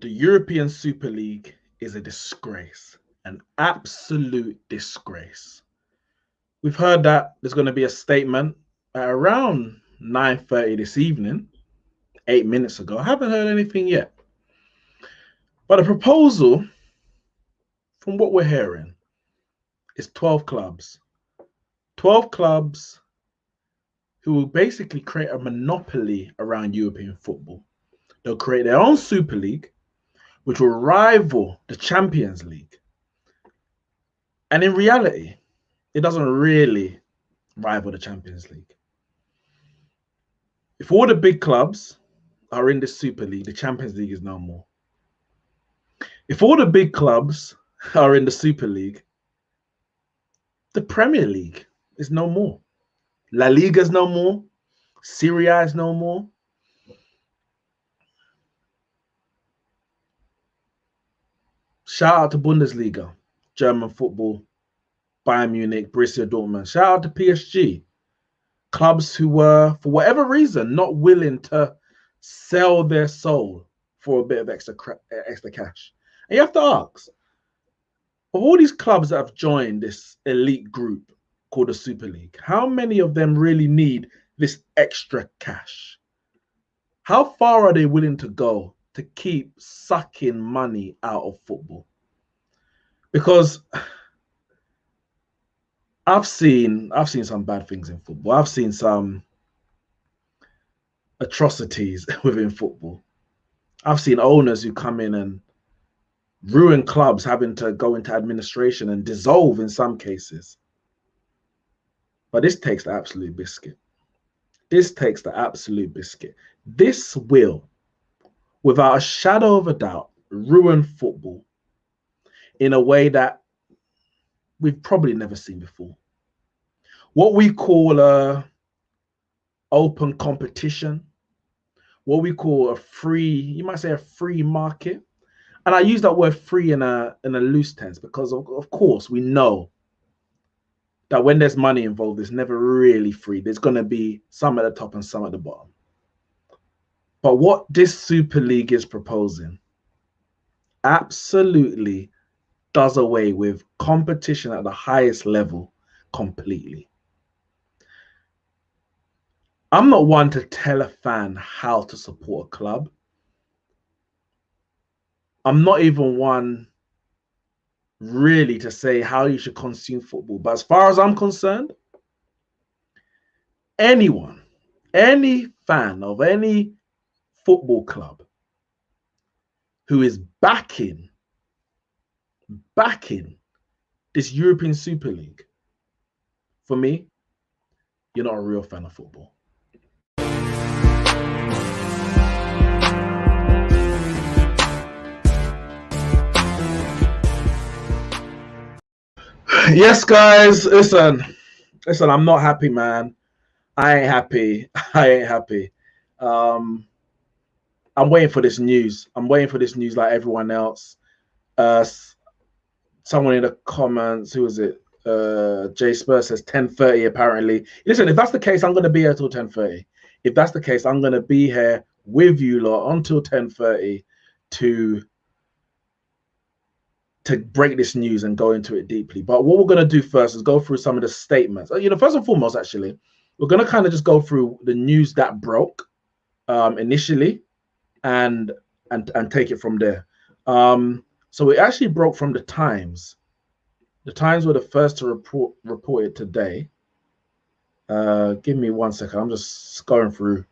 The European Super League is a disgrace, an absolute disgrace. We've heard that there's going to be a statement at around 9:30 this evening, 8 minutes ago. I haven't heard anything yet. But a proposal, from what we're hearing, is 12 clubs. 12 clubs who will basically create a monopoly around European football. They'll create their own Super League, which will rival the Champions League. And in reality, it doesn't really rival the Champions League. If all the big clubs are in the Super League, the Champions League is no more. If all the big clubs are in the Super League, the Premier League is no more. La Liga is no more. Serie A is no more. Shout out to Bundesliga, German football, Bayern Munich, Borussia Dortmund. Shout out to PSG, clubs who were, for whatever reason, not willing to sell their soul for a bit of extra cash. And you have to ask, of all these clubs that have joined this elite group called the Super League, how many of them really need this extra cash? How far are they willing to go to keep sucking money out of football? Because I've seen some bad things in football. I've seen some atrocities within football. I've seen owners who come in and ruin clubs, having to go into administration and dissolve in some cases. But this takes the absolute biscuit. This takes the absolute biscuit. This will, without a shadow of a doubt, ruin football in a way that we've probably never seen before. What we call a open competition, what we call a free, you might say a free market. And I use that word free in a loose tense because, of course, we know that when there's money involved, it's never really free. There's going to be some at the top and some at the bottom. But what this Super League is proposing absolutely does away with competition at the highest level completely. I'm not one to tell a fan how to support a club. I'm not even one really to say how you should consume football. But as far as I'm concerned, anyone, any fan of any football club who is backing this European Super League, for me, you're not a real fan of football. Yes, guys, listen, I'm not happy, man. I ain't happy. I'm waiting for this news. I'm waiting for this news like everyone else. Someone in the comments, who was it? Jay Spurs says 10:30 apparently. Listen, if that's the case, I'm going to be here till 10:30. If that's the case, I'm going to be here with you lot until 10:30 to break this news and go into it deeply. But what we're going to do first is go through some of the statements. First and foremost, actually, we're going to kind of just go through the news that broke initially and take it from there. So it actually broke from the Times. The Times were the first to report it today. Give me 1 second. I'm just going through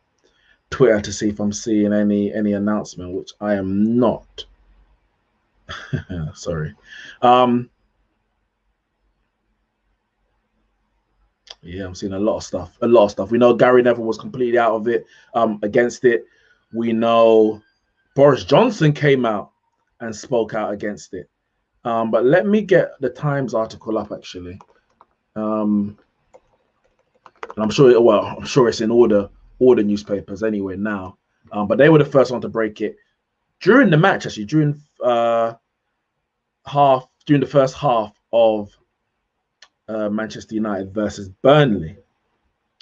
Twitter to see if I'm seeing any announcement, which I am not. Sorry. Yeah, I'm seeing a lot of stuff. We know Gary Neville was completely out of it, against it. We know Boris Johnson came out and spoke out against it. But let me get the Times article up, actually. And I'm sure it's in all the newspapers anyway now. But they were the first one to break it during the match, actually, during the first half of Manchester United versus Burnley.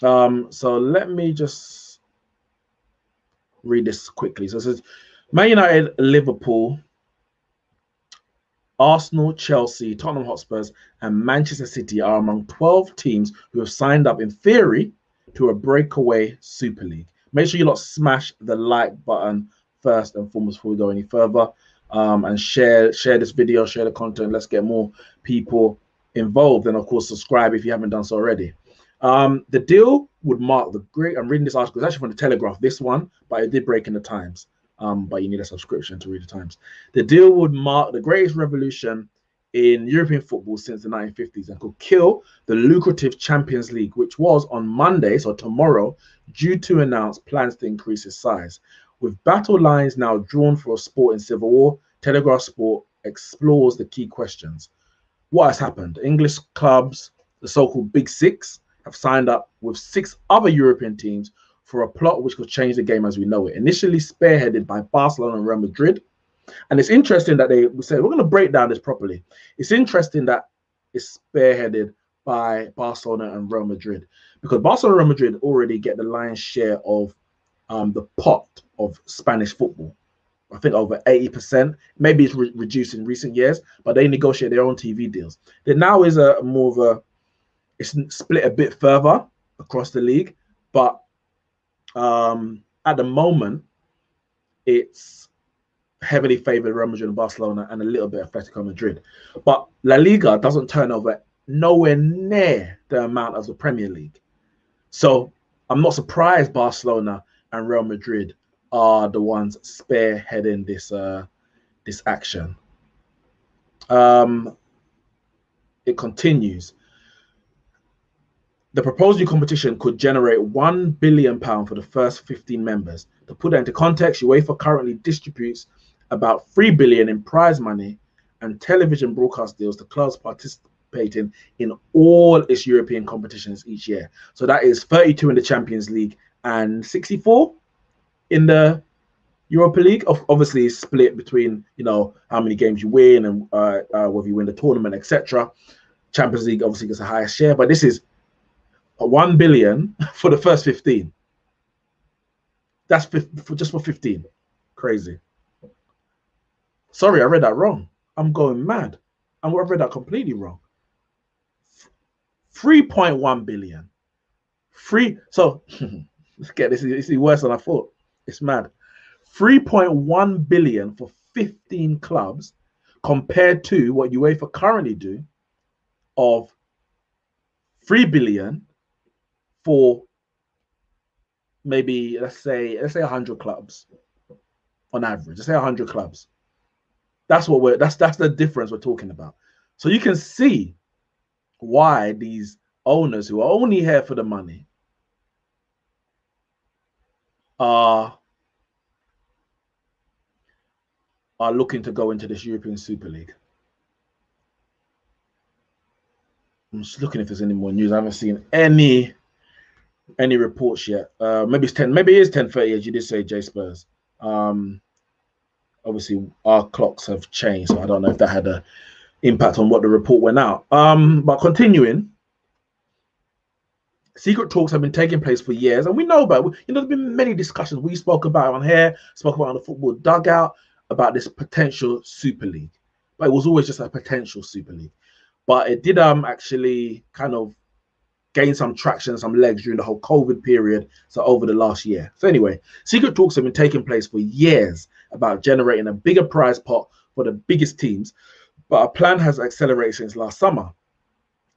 So let me just read this quickly. So it says, Man United, Liverpool, Arsenal, Chelsea, Tottenham Hotspurs, and Manchester City are among 12 teams who have signed up in theory to a breakaway Super League. Make sure you lot smash the like button first and foremost before we go any further, and share this video, share the content. Let's get more people involved, and of course subscribe if you haven't done so already. The deal would mark the great. I'm reading this article. It's actually from the Telegraph, this one, but it did break in the Times. But you need a subscription to read the Times. The deal would mark the greatest revolution in European football since the 1950s and could kill the lucrative Champions League, which was on Monday, so tomorrow, due to announce plans to increase its size. With battle lines now drawn for a sport in civil war, Telegraph Sport explores the key questions. What has happened? English clubs, the so-called Big Six, have signed up with 6 other European teams for a plot which could change the game as we know it. Initially spearheaded by Barcelona and Real Madrid. And it's interesting that they said, we're going to break down this properly. It's interesting that it's spearheaded by Barcelona and Real Madrid, because Barcelona and Real Madrid already get the lion's share of the pot of Spanish football. I think over 80%. Maybe it's reduced in recent years, but they negotiate their own TV deals. There now is a more of a, it's split a bit further across the league, but at the moment, it's heavily favored Real Madrid and Barcelona and a little bit of Atletico Madrid. But La Liga doesn't turn over nowhere near the amount of the Premier League. So I'm not surprised Barcelona and Real Madrid are the ones spearheading this action. It continues. The proposed new competition could generate £1 billion for the first 15 members. To put that into context, UEFA currently distributes about £3 billion in prize money and television broadcast deals to clubs participating in all its European competitions each year. So that is 32 in the Champions League and 64 in the Europa League. Obviously, it's split between, you know, how many games you win and whether you win the tournament, etc. Champions League obviously gets the highest share, but this is $1 billion for the first 15. That's just for 15. Crazy. Sorry, I read that wrong. I'm going mad. I read that completely wrong. 3.1 billion. So let's get this. It's worse than I thought. It's mad. 3.1 billion for 15 clubs compared to what UEFA currently do of 3 billion for maybe let's say 100 clubs on average. Let's say 100 clubs. That's what that's the difference we're talking about. So you can see why these owners who are only here for the money are looking to go into this European Super League. I'm just looking if there's any more news. I haven't seen any reports yet. Maybe it's 10. Maybe it is 10:30, as you did say, J Spurs. Obviously, our clocks have changed, so I don't know if that had an impact on what the report went out. But continuing, secret talks have been taking place for years, and we know about it. You know, there's been many discussions. We spoke about it on here, spoke about it on the football dugout about this potential Super League, but it was always just a potential Super League. But it did actually kind of gain some traction, some legs during the whole COVID period, so over the last year. So anyway, secret talks have been taking place for years about generating a bigger prize pot for the biggest teams, but a plan has accelerated since last summer.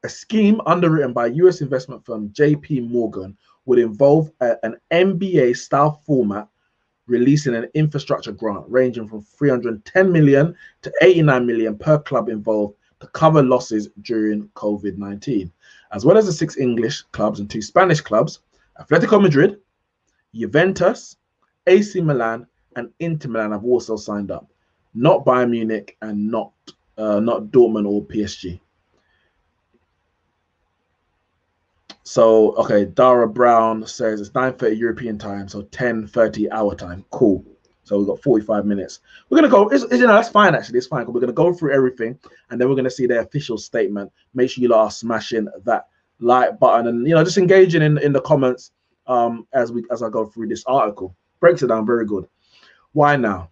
A scheme underwritten by US investment firm JP Morgan would involve an NBA-style format, releasing an infrastructure grant ranging from 310 million to 89 million per club involved to cover losses during COVID-19. As well as the 6 English clubs and 2 Spanish clubs, Atletico Madrid, Juventus, AC Milan, and Inter Milan have also signed up. Not Bayern Munich and not Dortmund or PSG. So, okay, Dara Brown says it's 9:30 European time, so 10:30 our time. Cool. So we've got 45 minutes. We're going to go, you know, that's fine, actually. It's fine. We're going to go through everything, and then we're going to see their official statement. Make sure you are smashing that like button and, you know, just engaging in the comments as I go through this article. Breaks it down very good. Why now?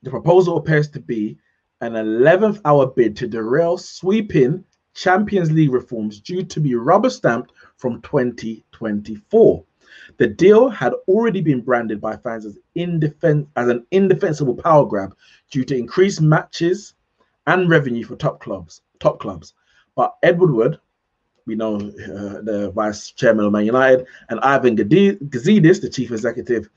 The proposal appears to be an 11th hour bid to derail sweeping Champions League reforms due to be rubber stamped from 2024. The deal had already been branded by fans as an indefensible power grab due to increased matches and revenue for top clubs. But Ed Woodward, we know the vice chairman of Man United, and Ivan Gazidis, the chief executive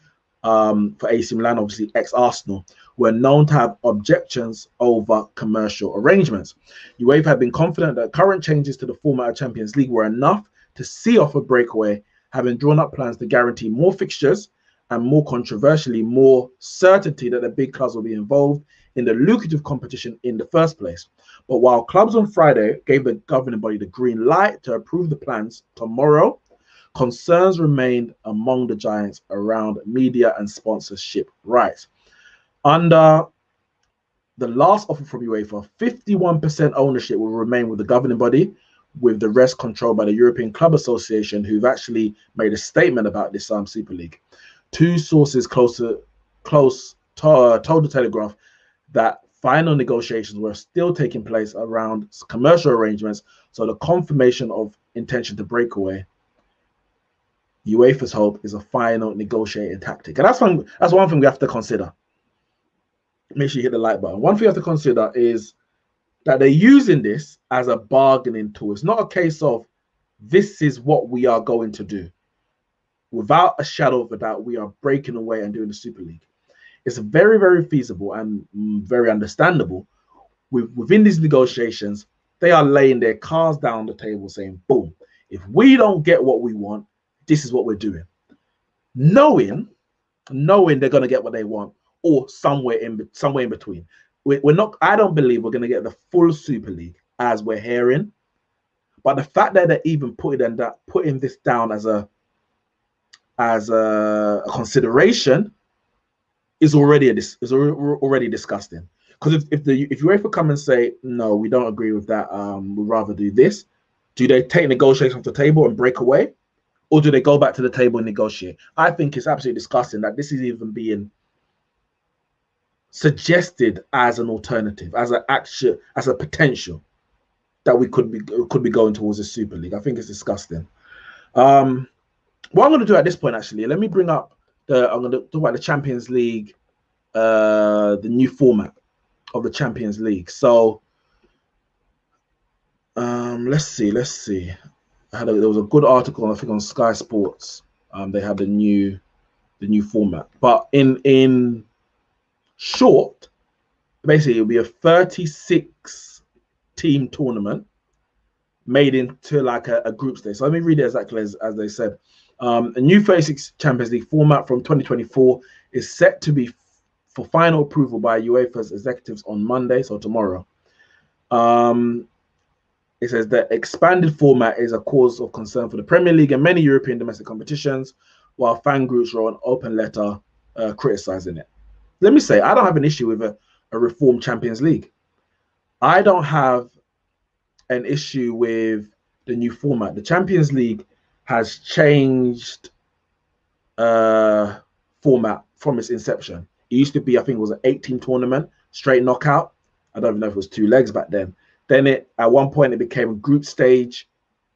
for AC Milan, obviously ex-Arsenal, were known to have objections over commercial arrangements. UEFA had been confident that current changes to the format of Champions League were enough to see off a breakaway, having drawn up plans to guarantee more fixtures and, more controversially, more certainty that the big clubs will be involved in the lucrative competition in the first place. But while clubs on Friday gave the governing body the green light to approve the plans tomorrow, concerns remained among the giants around media and sponsorship rights. Under the last offer from UEFA, 51% ownership will remain with the governing body, with the rest controlled by the European Club Association, who've actually made a statement about this Super League. Two sources close told the Telegraph that final negotiations were still taking place around commercial arrangements, so the confirmation of intention to break away, UEFA's hope, is a final negotiating tactic. And that's one thing we have to consider. Make sure you hit the like button. One thing you have to consider is that they're using this as a bargaining tool. It's not a case of this is what we are going to do. Without a shadow of a doubt, we are breaking away and doing the Super League. It's very, very feasible and very understandable. Within these negotiations, they are laying their cards down on the table saying, boom, if we don't get what we want, this is what we're doing. Knowing they're going to get what they want, or somewhere in between. We're not. I don't believe we're going to get the full Super League as we're hearing, but the fact that they're even putting this down as a consideration is already disgusting. Because if UEFA come and say no, we don't agree with that, we'd rather do this, do they take negotiations off the table and break away, or do they go back to the table and negotiate? I think it's absolutely disgusting that this is even being suggested as an alternative, as a potential that we could be going towards a Super League. I think it's disgusting. What I'm going to do at this point, actually, let me bring up I'm going to talk about the Champions League, the new format of the Champions League. So let's see. There was a good article, I think, on Sky Sports. They had the new format, but in short, basically it'll be a 36 team tournament made into like a group stage. So let me read it exactly as they said. A new 36 Champions League format from 2024 is set to be for final approval by UEFA's executives on Monday, so tomorrow. It says the expanded format is a cause of concern for the Premier League and many European domestic competitions, while fan groups wrote an open letter criticizing it. Let me say, I don't have an issue with a reformed Champions League. I don't have an issue with the new format. The Champions League has changed format from its inception. It used to be, I think it was an 8-team tournament, straight knockout. I don't even know if it was 2 legs back then. Then at one point it became a group stage.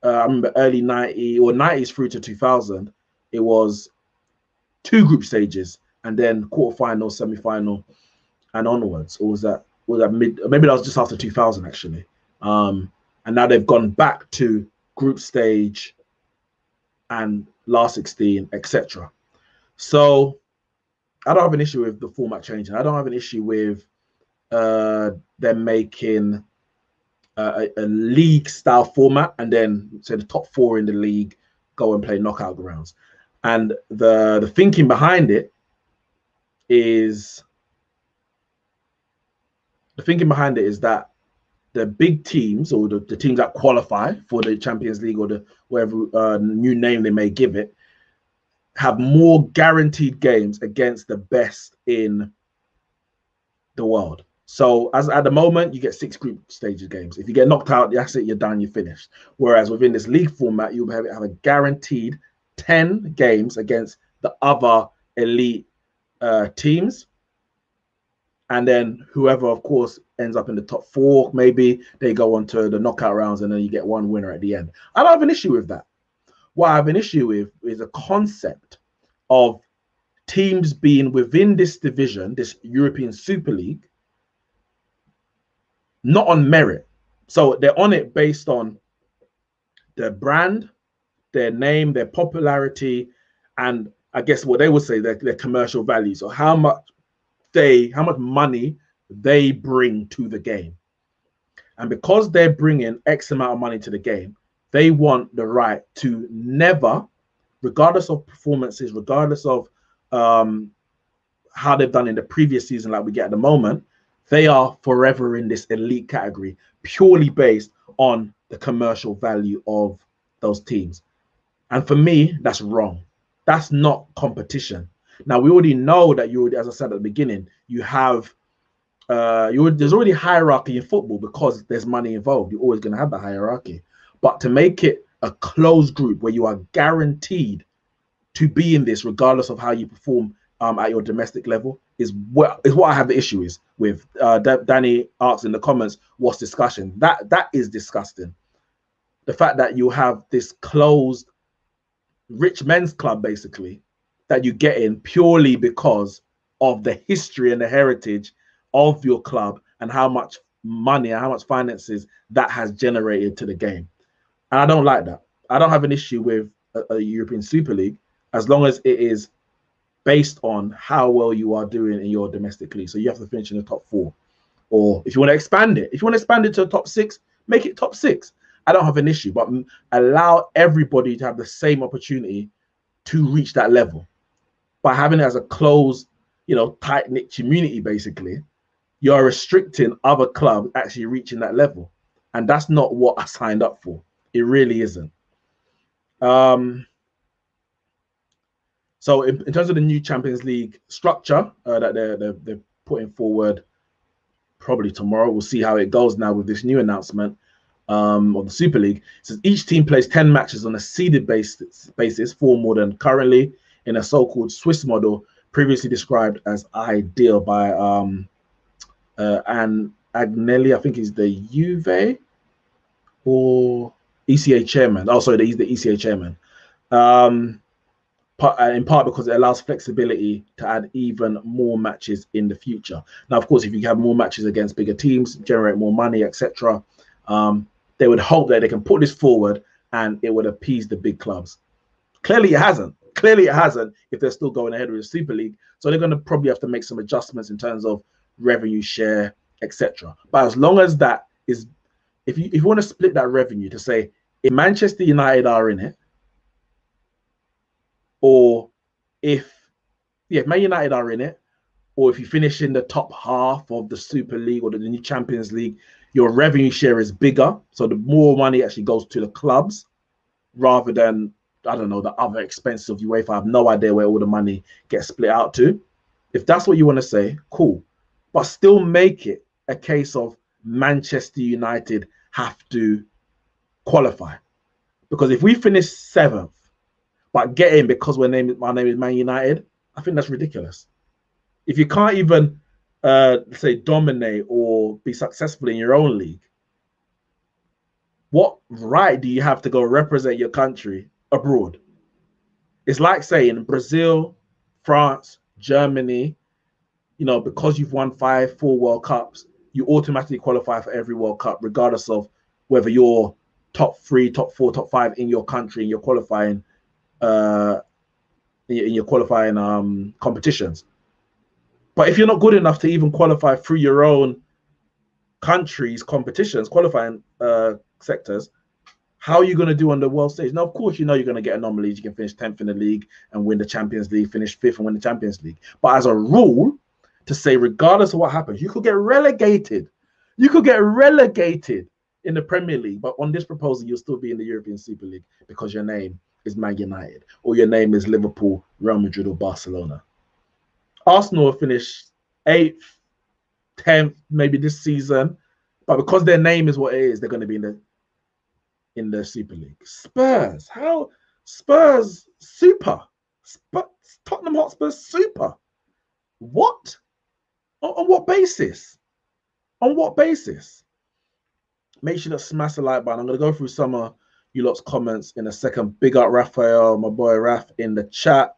I remember early 90s through to 2000, it was 2 group stages and then quarterfinal, semi-final, and onwards. Or was that mid? Maybe that was just after 2000 actually. And now they've gone back to group stage and last 16, etc. So I don't have an issue with the format changing. I don't have an issue with them making a league style format and then say the top 4 in the league go and play knockout rounds. And the thinking behind it is that the big teams, or the teams that qualify for the Champions League, or the whatever new name they may give it, have more guaranteed games against the best in the world. So as at the moment, you get 6 group stages games. If you get knocked out, that's it, you're done, you're finished. Whereas within this league format, you'll have a guaranteed 10 games against the other elite teams. And then whoever, of course, ends up in the top 4, maybe they go on to the knockout rounds and then you get one winner at the end. I don't have an issue with that. What I have an issue with is a concept of teams being within this division, this European Super League, not on merit. So they're on it based on their brand, their name, their popularity, and I guess what they would say their commercial value. So how much money they bring to the game. And because they're bringing X amount of money to the game, they want the right to never, regardless of performances, regardless of how they've done in the previous season, like we get at the moment, they are forever in this elite category, purely based on the commercial value of those teams. And for me, that's wrong. That's not competition. Now, we already know that as I said at the beginning, you have there's already hierarchy in football because there's money involved. You're always going to have the hierarchy. But to make it a closed group where you are guaranteed to be in this, regardless of how you perform at your domestic level, is what I have the issue with. Danny asks in the comments, what's discussion? That is disgusting. The fact that you have this closed rich men's club, basically, that you get in purely because of the history and the heritage of your club and how much money and how much finances that has generated to the game. And I don't like that. I don't have an issue with a European Super League as long as it is based on how well you are doing in your domestic league. So you have to finish in the top 4. Or if you want to expand it, to the top 6, make it top 6. I don't have an issue, but allow everybody to have the same opportunity to reach that level. By having it as a closed, tight-knit community, basically, you're restricting other clubs actually reaching that level. And that's not what I signed up for. It really isn't. So in terms of the new Champions League structure that they're putting forward, probably tomorrow, we'll see how it goes now with this new announcement of the Super League. It says each team plays 10 matches on a seeded basis, 4 more than currently, in a so-called Swiss model, previously described as ideal by Agnelli, I think he's the Juve or ECA chairman. Oh, sorry, he's the ECA chairman. In part because it allows flexibility to add even more matches in the future. Now, of course, if you have more matches against bigger teams, generate more money, etc., they would hope that they can put this forward and it would appease the big clubs. Clearly, it hasn't. If they're still going ahead with the Super League. So they're going to probably have to make some adjustments in terms of revenue share, etc. But as long as that is, if you want to split that revenue to say, if Manchester United are in it, or if Man United are in it, or if you finish in the top half of the Super League or the new Champions League, your revenue share is bigger. So the more money actually goes to the clubs rather than, I don't know, the other expenses of UEFA. I have no idea where all the money gets split out to. If that's what you want to say, cool. But still make it a case of Manchester United have to qualify. Because if we finish 7th, but get in because my name is Man United, I think that's ridiculous. If you can't even say dominate or be successful in your own league, what right do you have to go represent your country abroad? It's like saying Brazil, France, Germany, because you've won 4 World Cups, you automatically qualify for every World Cup, regardless of whether you're top 3, top 4, top 5 in your country, in your qualifying competitions. But if you're not good enough to even qualify through your own country's competitions, qualifying sectors, how are you going to do on the world stage? Now, of course, you're going to get anomalies. You can finish 10th in the league and win the Champions League, finish 5th and win the Champions League. But as a rule, to say regardless of what happens, you could get relegated. You could get relegated in the Premier League. But on this proposal, you'll still be in the European Super League because your name is Man United, or your name is Liverpool, Real Madrid, or Barcelona. Arsenal will finish 8th, 10th, maybe this season, but because their name is what it is, they're going to be in the Super League. Spurs, how? Spurs, super. Tottenham Hotspur, super. What? On what basis? On what basis? Make sure to smash the like button. I'm going to go through some of you lot's comments in a second. Big up Raphael, my boy Raph in the chat.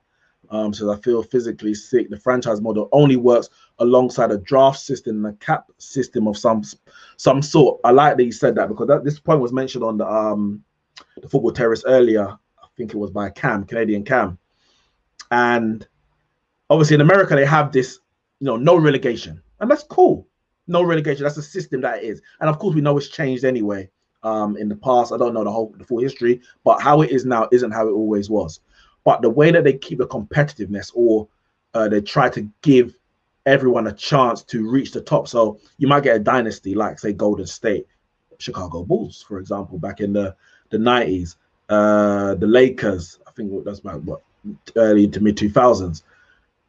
Says I feel physically sick. The franchise model only works alongside a draft system and a cap system of some sort. I like that you said that because this point was mentioned on the Football Terrace earlier. I think it was by Canadian Cam. And obviously in America they have this, no relegation, and that's cool. No relegation. That's the system that it is, and of course we know it's changed anyway. In the past, I don't know the full history, but how it is now isn't how it always was. But the way that they keep the competitiveness, or they try to give everyone a chance to reach the top. So you might get a dynasty like, say, Golden State, Chicago Bulls, for example, back in the 90s. The Lakers, I think that's about what, early to mid 2000s.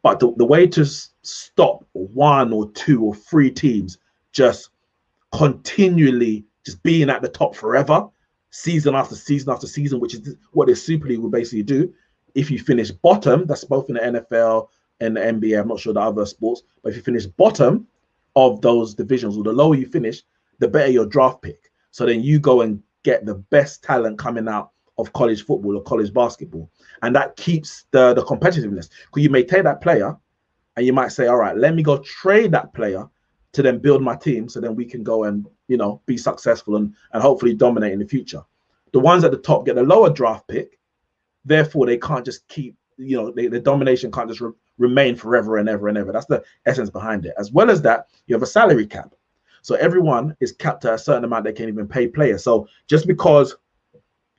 But the way to stop one or two or three teams just continually just being at the top forever, season after season after season, which is what the Super League will basically do. If you finish bottom, that's both in the NFL and the NBA, I'm not sure the other sports, but if you finish bottom of those divisions, or the lower you finish, the better your draft pick. So then you go and get the best talent coming out of college football or college basketball. And that keeps the competitiveness. Because you may take that player and you might say, all right, let me go trade that player to then build my team so then we can go and, be successful and hopefully dominate in the future. The ones at the top get a lower draft pick. Therefore, they can't just keep, the domination can't just remain forever and ever and ever. That's the essence behind it. As well as that, you have a salary cap. So everyone is capped at a certain amount they can even pay players. So just because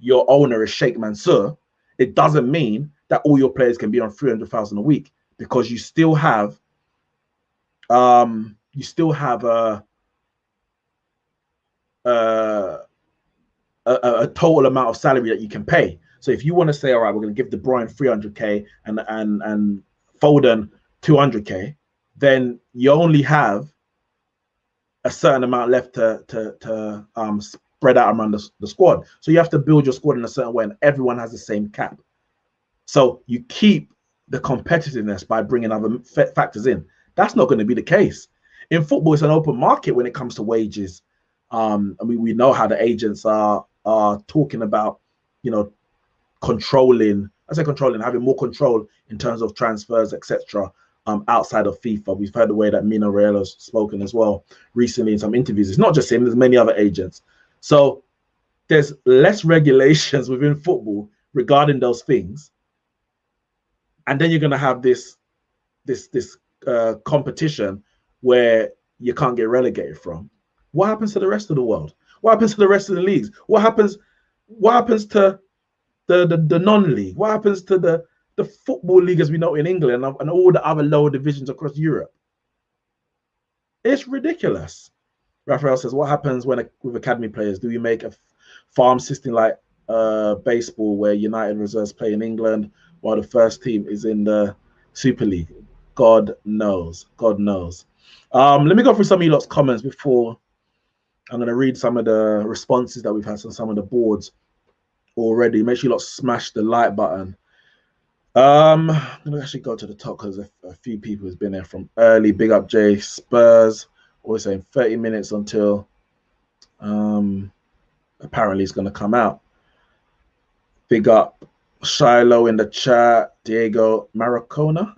your owner is Sheikh Mansour, it doesn't mean that all your players can be on 300,000 a week, because you still have a total amount of salary that you can pay. So if you want to say, all right, we're going to give De Bruyne 300k and Foden 200k, then you only have a certain amount left to spread out around the squad. So you have to build your squad in a certain way, and everyone has the same cap. So you keep the competitiveness by bringing other factors in. That's not going to be the case. In football, it's an open market when it comes to wages. And we know how the agents are talking about, controlling, having more control in terms of transfers, etc. Outside of FIFA. We've heard the way that Mino Raio's spoken as well recently in some interviews. It's not just him, there's many other agents. So there's less regulations within football regarding those things. And then you're going to have this competition where you can't get relegated from. What happens to the rest of the world? What happens to the rest of the leagues? What happens to the non-league? What happens to the football league as we know in England and all the other lower divisions across Europe? It's ridiculous. Raphael says, what happens with academy players? Do we make a farm system like baseball where United reserves play in England while the first team is in the Super League? God knows. God knows. Let me go through some of you lot's comments before I'm going to read some of the responses that we've had on some of the boards already. Make sure you lot smash the like button. I'm going to actually go to the top because a few people has been there from early. Big up Jay Spurs. Always saying 30 minutes until apparently it's going to come out. Big up Shiloh in the chat. Diego Maracona.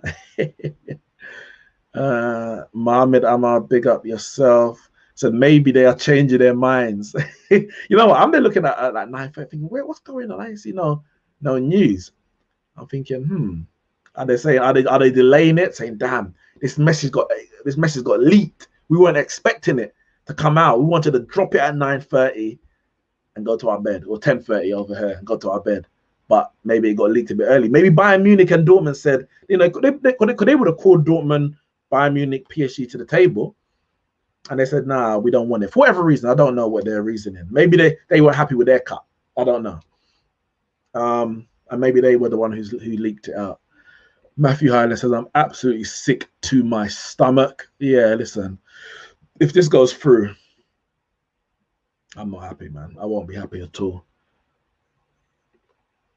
Mohammed Amar, big up yourself. Said maybe they are changing their minds. You know what? I'm there looking at like 9:30 thinking, wait, what's going on? I ain't see no news. I'm thinking, are they saying, are they delaying it? Saying, damn, this message got leaked. We weren't expecting it to come out. We wanted to drop it at 9:30 and go to our bed, or 10:30 over here and go to our bed. But maybe it got leaked a bit early. Maybe Bayern Munich and Dortmund said, could they would have called Dortmund, Bayern Munich, PSG to the table, and they said, nah, we don't want it. For whatever reason, I don't know what their reasoning. Maybe they were happy with their cut. I don't know. And maybe they were the one who leaked it out. Matthew Highland says, I'm absolutely sick to my stomach. Yeah, listen, if this goes through, I'm not happy, man. I won't be happy at all.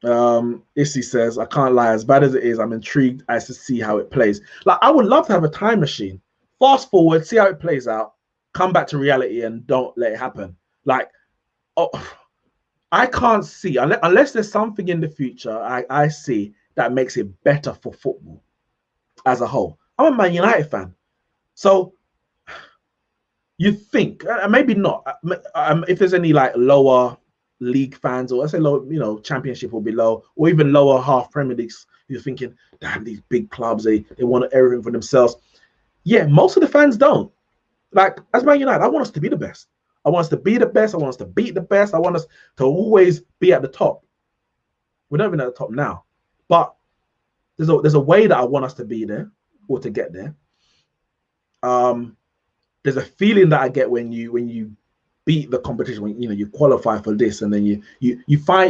Issy says, I can't lie, as bad as it is, I'm intrigued as to see how it plays. Like, I would love to have a time machine Fast forward, see how it plays out, come back to reality and don't let it happen. Like, oh, I can't see, unless there's something in the future I see that makes it better for football as a whole. I'm a Man United fan. So you think, maybe not, if there's any like lower league fans, or I say low, championship or below, or even lower half Premier Leagues, you're thinking, damn, these big clubs, they want everything for themselves. Yeah, most of the fans don't. Like, as Man United, I want us to be the best. I want us to be the best. I want us to beat the best. I want us to always be at the top. We're not even at the top now, but there's a way that I want us to be there or to get there. There's a feeling that I get when you beat the competition, when you qualify for this, and then you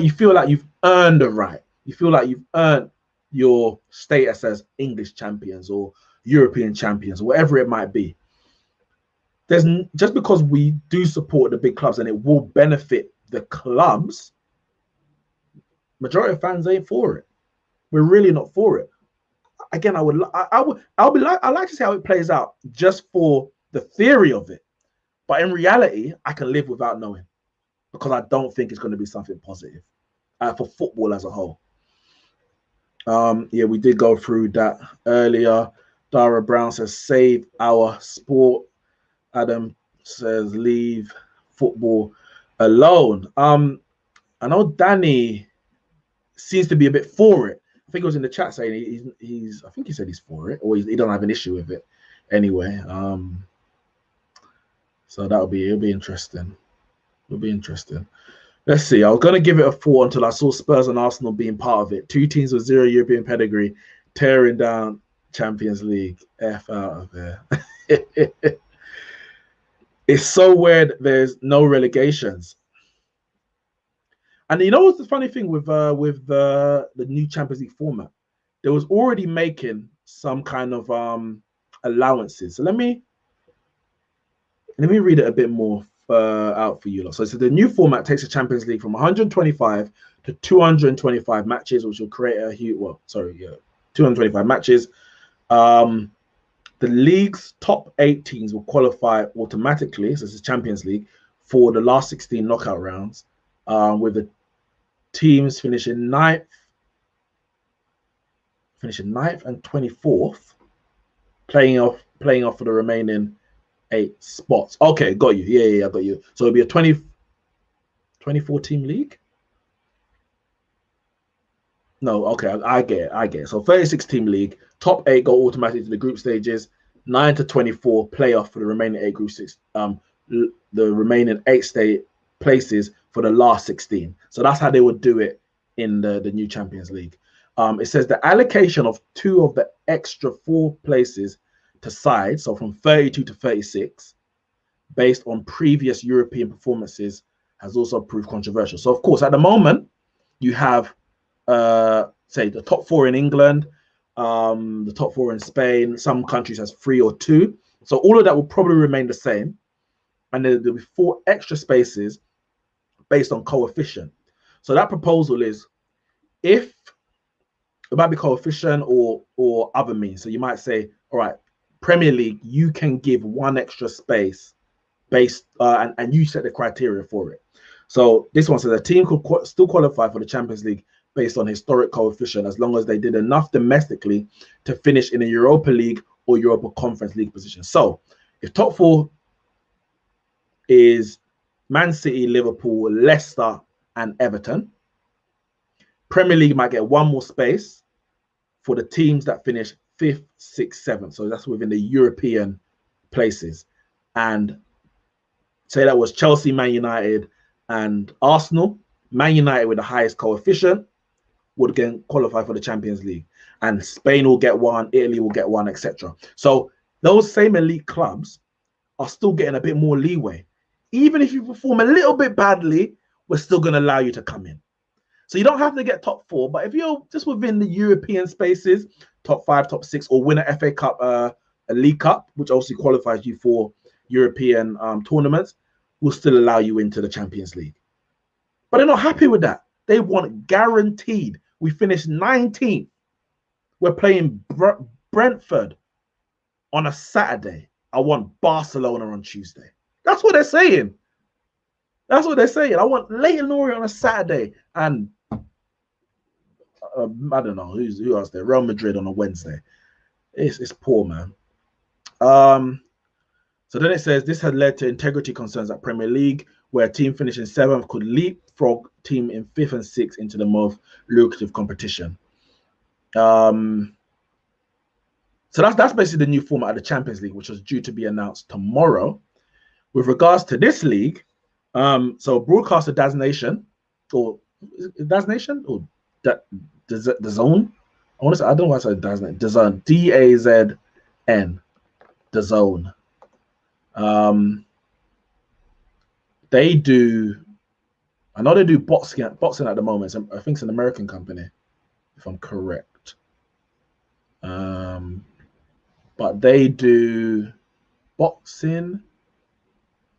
feel like you've earned the right. You feel like you've earned your status as English champions or European champions, whatever it might be. There's just because we do support the big clubs and it will benefit the clubs, majority of fans ain't for it. We're really not for it. Again, I'd like to see how it plays out just for the theory of it. But in reality, I can live without knowing, because I don't think it's going to be something positive for football as a whole. Yeah, we did go through that earlier. Dara Brown says, save our sport. Adam says, leave football alone. I know Danny seems to be a bit for it. I think it was in the chat saying he's I think he said he's for it, or he don't have an issue with it anyway. So it'll be interesting. It'll be interesting. Let's see. I was going to give it a 4 until I saw Spurs and Arsenal being part of it. 2 teams with 0 European pedigree tearing down Champions League. F out of there. It's so weird there's no relegations. And you know what's the funny thing with the new Champions League format? They was already making some kind of allowances. So let me read it a bit more out for you. So the new format takes the Champions League from 125 to 225 matches, which will create a huge 225 matches. The league's top 8 teams will qualify automatically, so this is Champions League, for the last 16 knockout rounds, with the teams finishing 9th and 24th, playing off for the remaining 8 spots. Okay, got you. Yeah, I got you. So it'll be a 24 team league. No, okay, I get it. So 36 team league, top 8 go automatically to the group stages, 9 to 24 playoff for the remaining 8 group six. The remaining 8 state places for the last 16. So that's how they would do it in the new Champions League. It says the allocation of 2 of the extra 4 places to sides, so from 32 to 36, based on previous European performances, has also proved controversial. So of course, at the moment, you have say the top 4 in England, the top 4 in Spain. Some countries has 3 or 2. So all of that will probably remain the same. And then there'll be 4 extra spaces based on coefficient. So that proposal is, if it might be coefficient or other means. So you might say, all right, Premier League, you can give 1 extra space based and you set the criteria for it. So this one says a team could still qualify for the Champions League based on historic coefficient as long as they did enough domestically to finish in a Europa League or Europa Conference League position. So if top 4 is Man City, Liverpool, Leicester, and Everton, Premier League might get 1 more space for the teams that finish 5th, 6th, 7th. So that's within the European places. And say that was Chelsea, Man United, and Arsenal. Man United with the highest coefficient would again qualify for the Champions League. And Spain will get 1, Italy will get 1, etc. So those same elite clubs are still getting a bit more leeway. Even if you perform a little bit badly, we're still going to allow you to come in. So you don't have to get top 4, but if you're just within the European spaces, top 5, top 6, or win an FA Cup, a League Cup, which also qualifies you for European tournaments, will still allow you into the Champions League. But they're not happy with that. They want guaranteed. We finished 19th. We're playing Brentford on a Saturday. I want Barcelona on Tuesday. That's what they're saying. That's what they're saying. I want Leyton Orient on a Saturday and I don't know who else there. Real Madrid on a Wednesday. It's poor, man. So then it says this had led to integrity concerns at Premier League, where a team finishing 7th could leapfrog team in 5th and 6th into the most lucrative competition. So that's basically the new format of the Champions League, which was due to be announced tomorrow. With regards to this league, so broadcaster DAZ Nation, or DAZ Nation, or the Zone. I want to say, I don't know why I said DAZ Nation. DAZN, DAZN, the Zone. They do. I know they do boxing at the moment. I think it's an American company, if I'm correct. But they do boxing.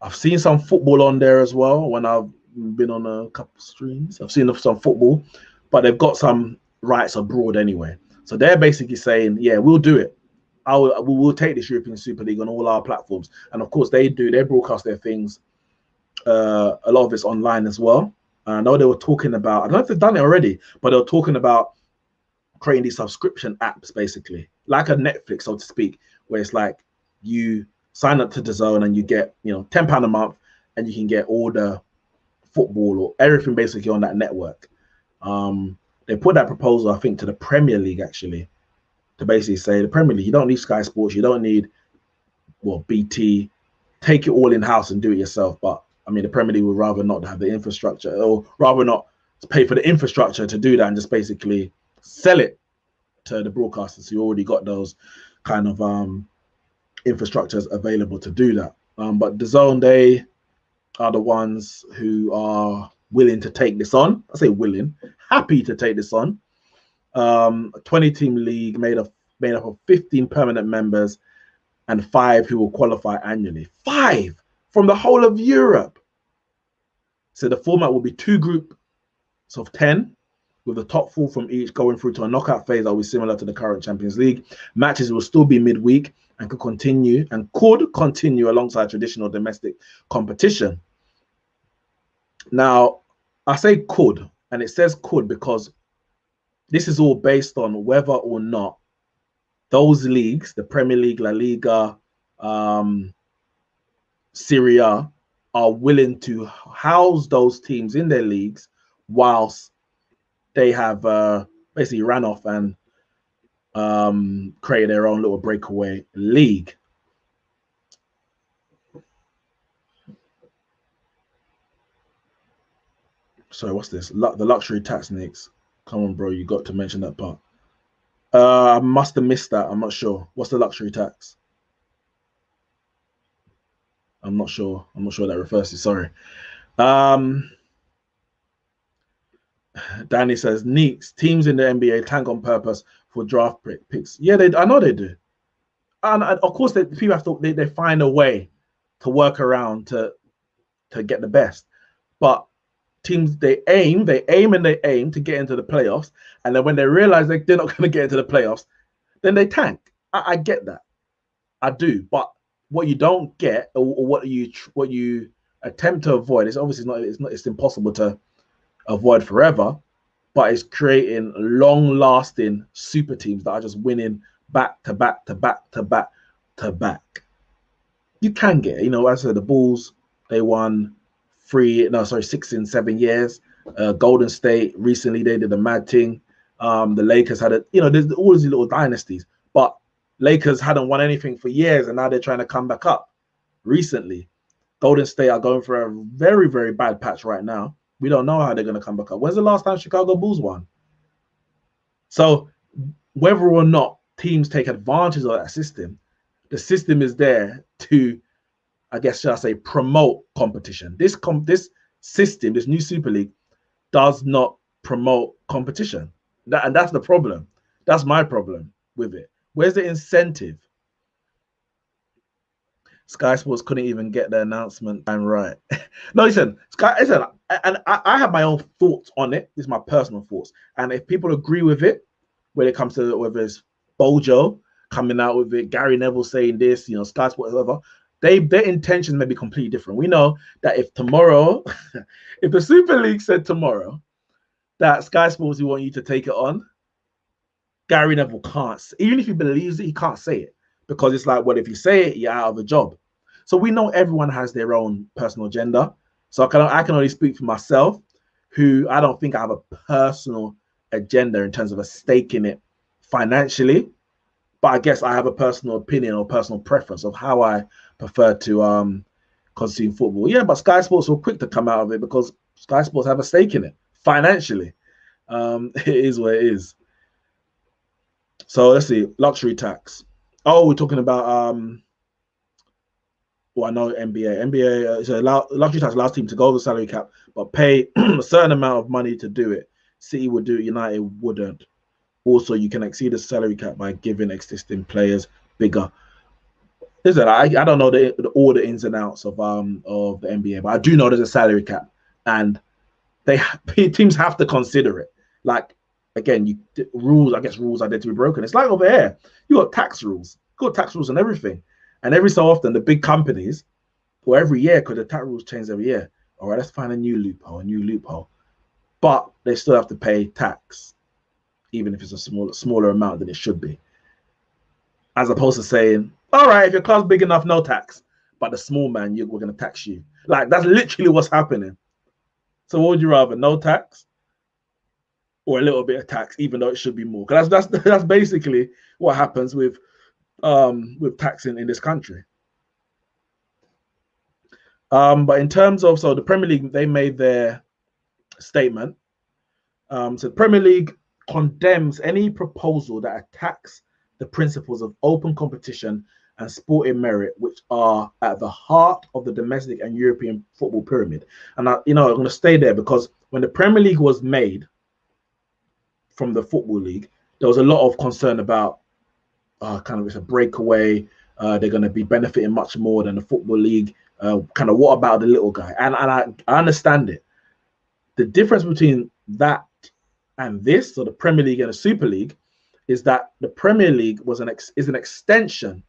I've seen some football on there as well when I've been on a couple streams. I've seen some football, but they've got some rights abroad anyway. So they're basically saying, yeah, we'll do it. We'll take this European Super League on all our platforms. And of course, they broadcast their things. A lot of it's online as well. I know they were talking about, I don't know if they've done it already, but they were talking about creating these subscription apps, basically, like a Netflix, so to speak, where it's like you sign up to the Zone and you get, £10 a month and you can get all the football or everything basically on that network. They put that proposal, I think, to the Premier League, actually, to basically say the Premier League, you don't need Sky Sports, you don't need, BT, take it all in-house and do it yourself. But, I mean, the Premier League would rather not have the infrastructure, or rather not pay for the infrastructure to do that and just basically sell it to the broadcasters who already got those kind of infrastructures available to do that. But the Zone, they are the ones who are willing to take this on. I say willing, happy to take this on. A 20-team league made up of 15 permanent members and 5 who will qualify annually. 5 from the whole of Europe. So the format will be 2 groups of 10, with the top 4 from each going through to a knockout phase that will be similar to the current Champions League. Matches will still be midweek and could continue alongside traditional domestic competition. Now, I say could, and it says could because this is all based on whether or not those leagues, the Premier League, La Liga, Serie A, are willing to house those teams in their leagues whilst they have basically ran off and created their own little breakaway league. Sorry, what's this? The luxury tax, Neeks. Come on, bro, you got to mention that part. I must have missed that. I'm not sure. What's the luxury tax? I'm not sure. I'm not sure what that refers to. Sorry. Danny says, Neeks, teams in the NBA tank on purpose for draft picks. Yeah, I know they do. And of course, people have to, they find a way to work around to get the best. But teams, they aim to get into the playoffs. And then when they realize they're not going to get into the playoffs, then they tank. I get that. I do. But what you don't get, or what you attempt to avoid, it's obviously it's impossible to avoid forever, but it's creating long-lasting super teams that are just winning back to back to back to back to back. You can get, as I said, the Bulls, they won 6 in 7 years. Golden State recently, they did a mad thing. The Lakers had there's all these little dynasties, but Lakers hadn't won anything for years, and now they're trying to come back up recently. Golden State are going for a very, very bad patch right now. We don't know how they're going to come back up. When's the last time Chicago Bulls won? So whether or not teams take advantage of that system, the system is there to, I guess, should I say, promote competition. This system, this new Super League, does not promote competition. And that's the problem. That's my problem with it. Where's the incentive? Sky Sports couldn't even get the announcement time right. No, listen, and I have my own thoughts on it. These are my personal thoughts. And if people agree with it, when it comes to whether it's Bojo coming out with it. Gary Neville saying this, Sky Sports, whatever. Their intentions may be completely different. We know that if tomorrow, if the Super League said tomorrow that Sky Sports, we want you to take it on, Gary Neville can't. Even if he believes it, he can't say it because it's like, well, if you say it, you're out of a job. So we know everyone has their own personal agenda. So I can only speak for myself, who I don't think I have a personal agenda in terms of a stake in it financially. But I guess I have a personal opinion or personal preference of how I prefer to consume football. Yeah, but Sky Sports were quick to come out of it because Sky Sports have a stake in it financially. It is what it is. So let's see, luxury tax. Oh, we're talking about well, I know NBA so luxury tax allows team to go over the salary cap, but pay a certain amount of money to do it. City would do it, United wouldn't. Also, you can exceed the salary cap by giving existing players bigger. Listen, I don't know all the ins and outs of the NBA, but I do know there's a salary cap, and teams have to consider it. Like, again, rules are there to be broken. It's like over here, you got tax rules, and everything, and every so often the big companies, or every year, because the tax rules change every year. All right, let's find a new loophole, but they still have to pay tax, even if it's a smaller amount than it should be. As opposed to saying, all right, if your club's big enough, no tax, but the small man, we're going to tax you. Like, that's literally what's happening. So what would you rather, no tax or a little bit of tax, even though it should be more? Because that's basically what happens with taxing in this country. But in terms of, so the Premier League, they made their statement. So the Premier League condemns any proposal that attacks the principles of open competition and sporting merit, which are at the heart of the domestic and European football pyramid. And I'm going to stay there because when the Premier League was made from the Football League, there was a lot of concern about kind of it's a breakaway. They're going to be benefiting much more than the Football League. Kind of what about the little guy? And I understand it. The difference between that and this, so the Premier League and the Super League, is that the Premier League is an extension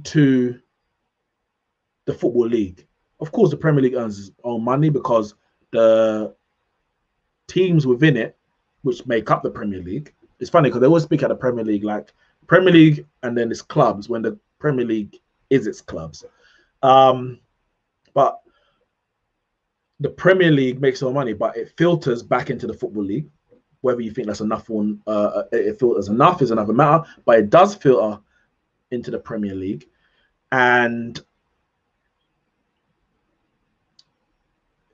to the Football League. Of course, the Premier League earns its own money because the teams within it, which make up the Premier League, it's funny because they always speak at the Premier League like Premier League and then it's clubs when the Premier League is its clubs. But the Premier League makes all money, but it filters back into the Football League. Whether you think that's enough one, it filters enough is another matter, but it does filter into the Premier League. And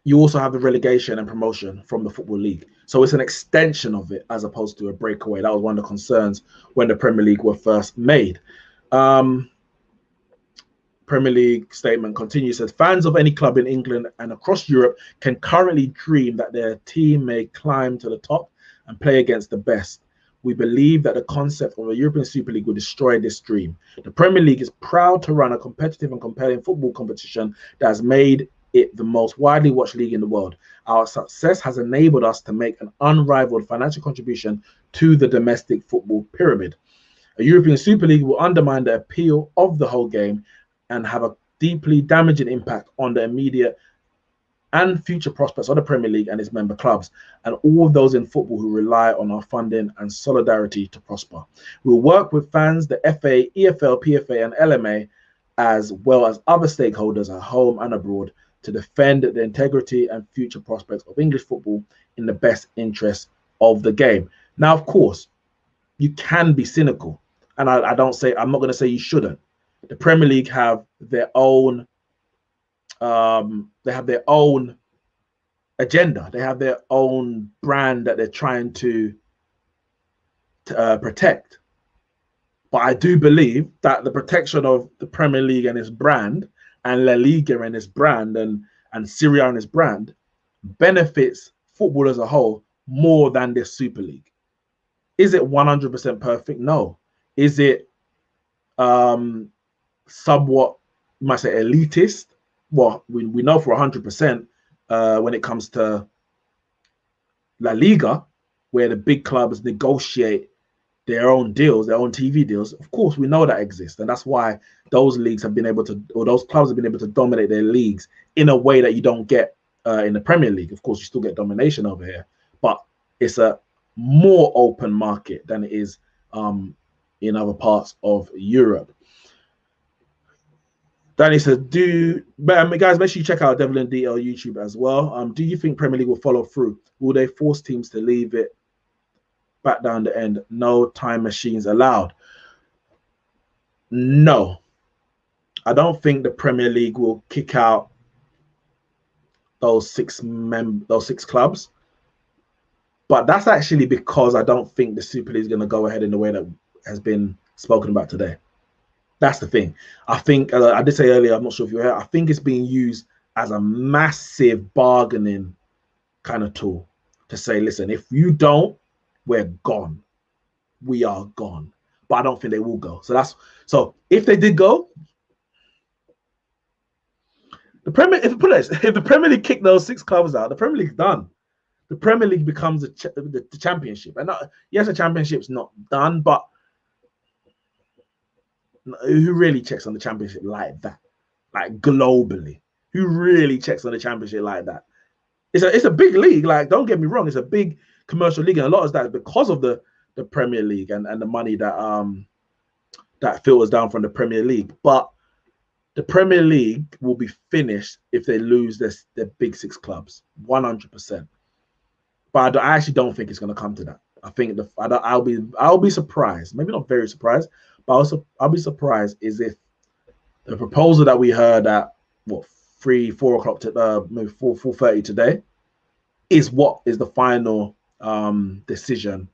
you also have the relegation and promotion from the Football League. So it's an extension of it as opposed to a breakaway. That was one of the concerns when the Premier League were first made. Premier League statement continues, says fans of any club in England and across Europe can currently dream that their team may climb to the top and play against the best. We believe that the concept of a European Super League will destroy this dream. The Premier League is proud to run a competitive and compelling football competition that has made it the most widely watched league in the world. Our success has enabled us to make an unrivaled financial contribution to the domestic football pyramid. A European Super League will undermine the appeal of the whole game and have a deeply damaging impact on the immediate and future prospects of the Premier League and its member clubs, and all those in football who rely on our funding and solidarity to prosper. We'll work with fans, the FA, EFL, PFA, and LMA, as well as other stakeholders at home and abroad, to defend the integrity and future prospects of English football in the best interest of the game. Now, of course, you can be cynical, and I'm not going to say you shouldn't. The Premier League have their own agenda. They have their own brand that they're trying to protect. But I do believe that the protection of the Premier League and its brand, and La Liga and its brand, and Serie A and its brand, benefits football as a whole more than this Super League. Is it 100% perfect? No. Is it somewhat, you might say, elitist? Well, we know for 100% when it comes to La Liga, where the big clubs negotiate their own deals, their own TV deals. Of course, we know that exists, and that's why those leagues have been able to, or those clubs have been able to dominate their leagues in a way that you don't get in the Premier League. Of course, you still get domination over here, but it's a more open market than it is in other parts of Europe. Danny says, guys, make sure you check out Devil in DL YouTube as well. Do you think Premier League will follow through? Will they force teams to leave it back down the end? No time machines allowed. No. I don't think the Premier League will kick out those six clubs. But that's actually because I don't think the Super League is going to go ahead in the way that has been spoken about today. That's the thing. I think, I did say earlier, I'm not sure if you heard, I think it's being used as a massive bargaining kind of tool to say, listen, if you don't, we're gone. We are gone. But I don't think they will go. So if they did go, if the Premier League kicked those six clubs out, the Premier League's done. The Premier League becomes the championship. And yes, the championship's not done, but who really checks on the championship like that? Like globally, who really checks on the championship like that? It's a big league. Like, don't get me wrong, it's a big commercial league, and a lot of that because of the Premier League and the money that filters down from the Premier League. But the Premier League will be finished if they lose their big six clubs, 100%. But I actually don't think it's going to come to that. I think I'll be surprised, maybe not very surprised, but also I'll be surprised is if the proposal that we heard at 3-4 o'clock to maybe 4:30 today is what is the final decision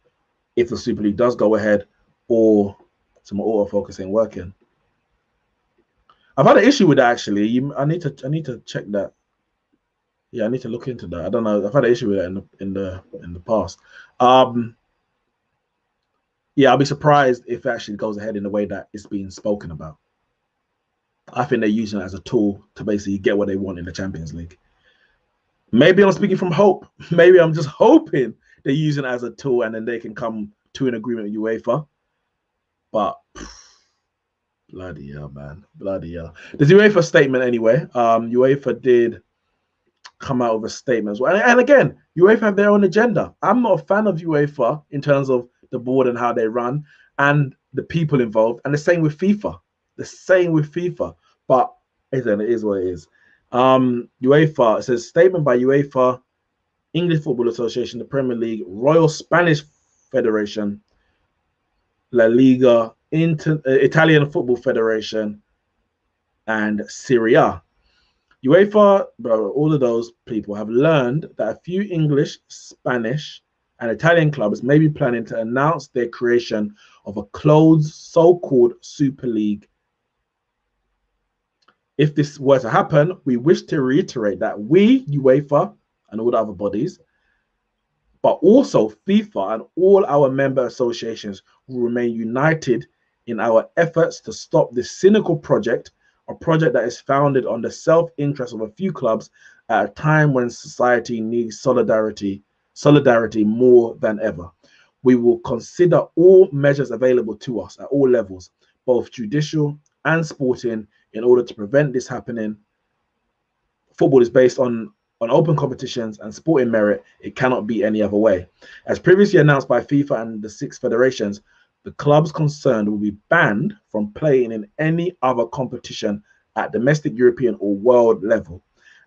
if the Super League does go ahead or some autofocus ain't working. I've had an issue with that actually. I need to check that. Yeah, I need to look into that. I don't know. I've had an issue with that in the past. Yeah, I'll be surprised if it actually goes ahead in the way that it's being spoken about. I think they're using it as a tool to basically get what they want in the Champions League. Maybe I'm speaking from hope. Maybe I'm just hoping they're using it as a tool and then they can come to an agreement with UEFA. But bloody hell, man. Bloody hell. There's UEFA statement anyway. UEFA did come out with a statement as well. And again, UEFA have their own agenda. I'm not a fan of UEFA in terms of the board and how they run and the people involved. And the same with FIFA. But it is what it is. UEFA, it says statement by UEFA, English Football Association, the Premier League, Royal Spanish Federation, La Liga, Italian Football Federation, and Serie A. UEFA, all of those people have learned that a few English, Spanish, and Italian clubs may be planning to announce their creation of a closed so-called Super League. If this were to happen, we wish to reiterate that we, UEFA, and all the other bodies, but also FIFA and all our member associations will remain united in our efforts to stop this cynical project, a project that is founded on the self-interest of a few clubs at a time when society needs solidarity more than ever. We will consider all measures available to us at all levels, both judicial and sporting, in order to prevent this happening. Football is based on open competitions and sporting merit. It cannot be any other way. As previously announced by FIFA and the 6 federations, the clubs concerned will be banned from playing in any other competition at domestic, European, or world level,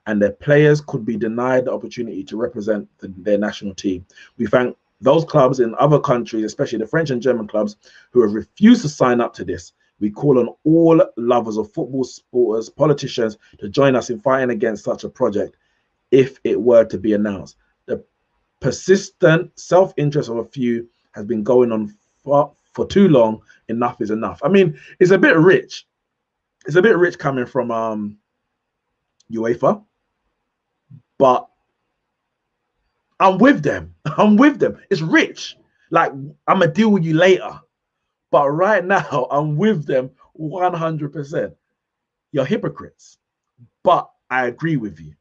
and their players could be denied the opportunity to represent their national team. We thank those clubs in other countries, especially the French and German clubs, who have refused to sign up to this. We call on all lovers of football, supporters, politicians to join us in fighting against such a project if it were to be announced. The persistent self-interest of a few has been going on for too long. Enough is enough. I mean, it's a bit rich. It's a bit rich coming from UEFA, but I'm with them. It's rich. Like, I'm going to deal with you later. But right now, I'm with them 100%. You're hypocrites. But I agree with you.